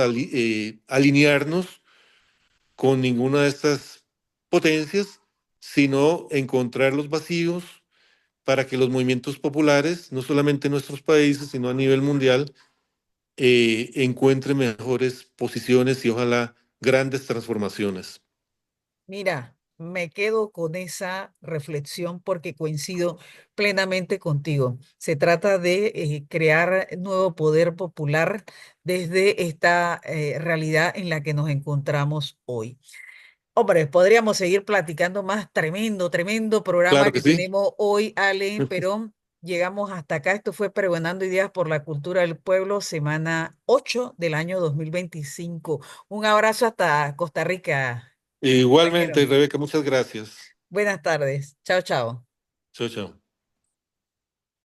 alinearnos con ninguna de estas potencias, sino encontrar los vacíos para que los movimientos populares, no solamente en nuestros países, sino a nivel mundial, encuentren mejores posiciones y ojalá grandes transformaciones. mira, me quedo con esa reflexión porque coincido plenamente contigo. Se trata de crear nuevo poder popular desde esta realidad en la que nos encontramos hoy. Hombre, podríamos seguir platicando más. Tremendo, tremendo programa Claro que que sí. tenemos hoy, Ale, pero llegamos hasta acá. Esto fue Pregonando Ideas por la Cultura del Pueblo, semana 8 del año 2025. Un abrazo hasta Costa Rica, Igualmente, compañero. Rebeca, muchas gracias. Buenas tardes. Chao, chao. Chao, chao.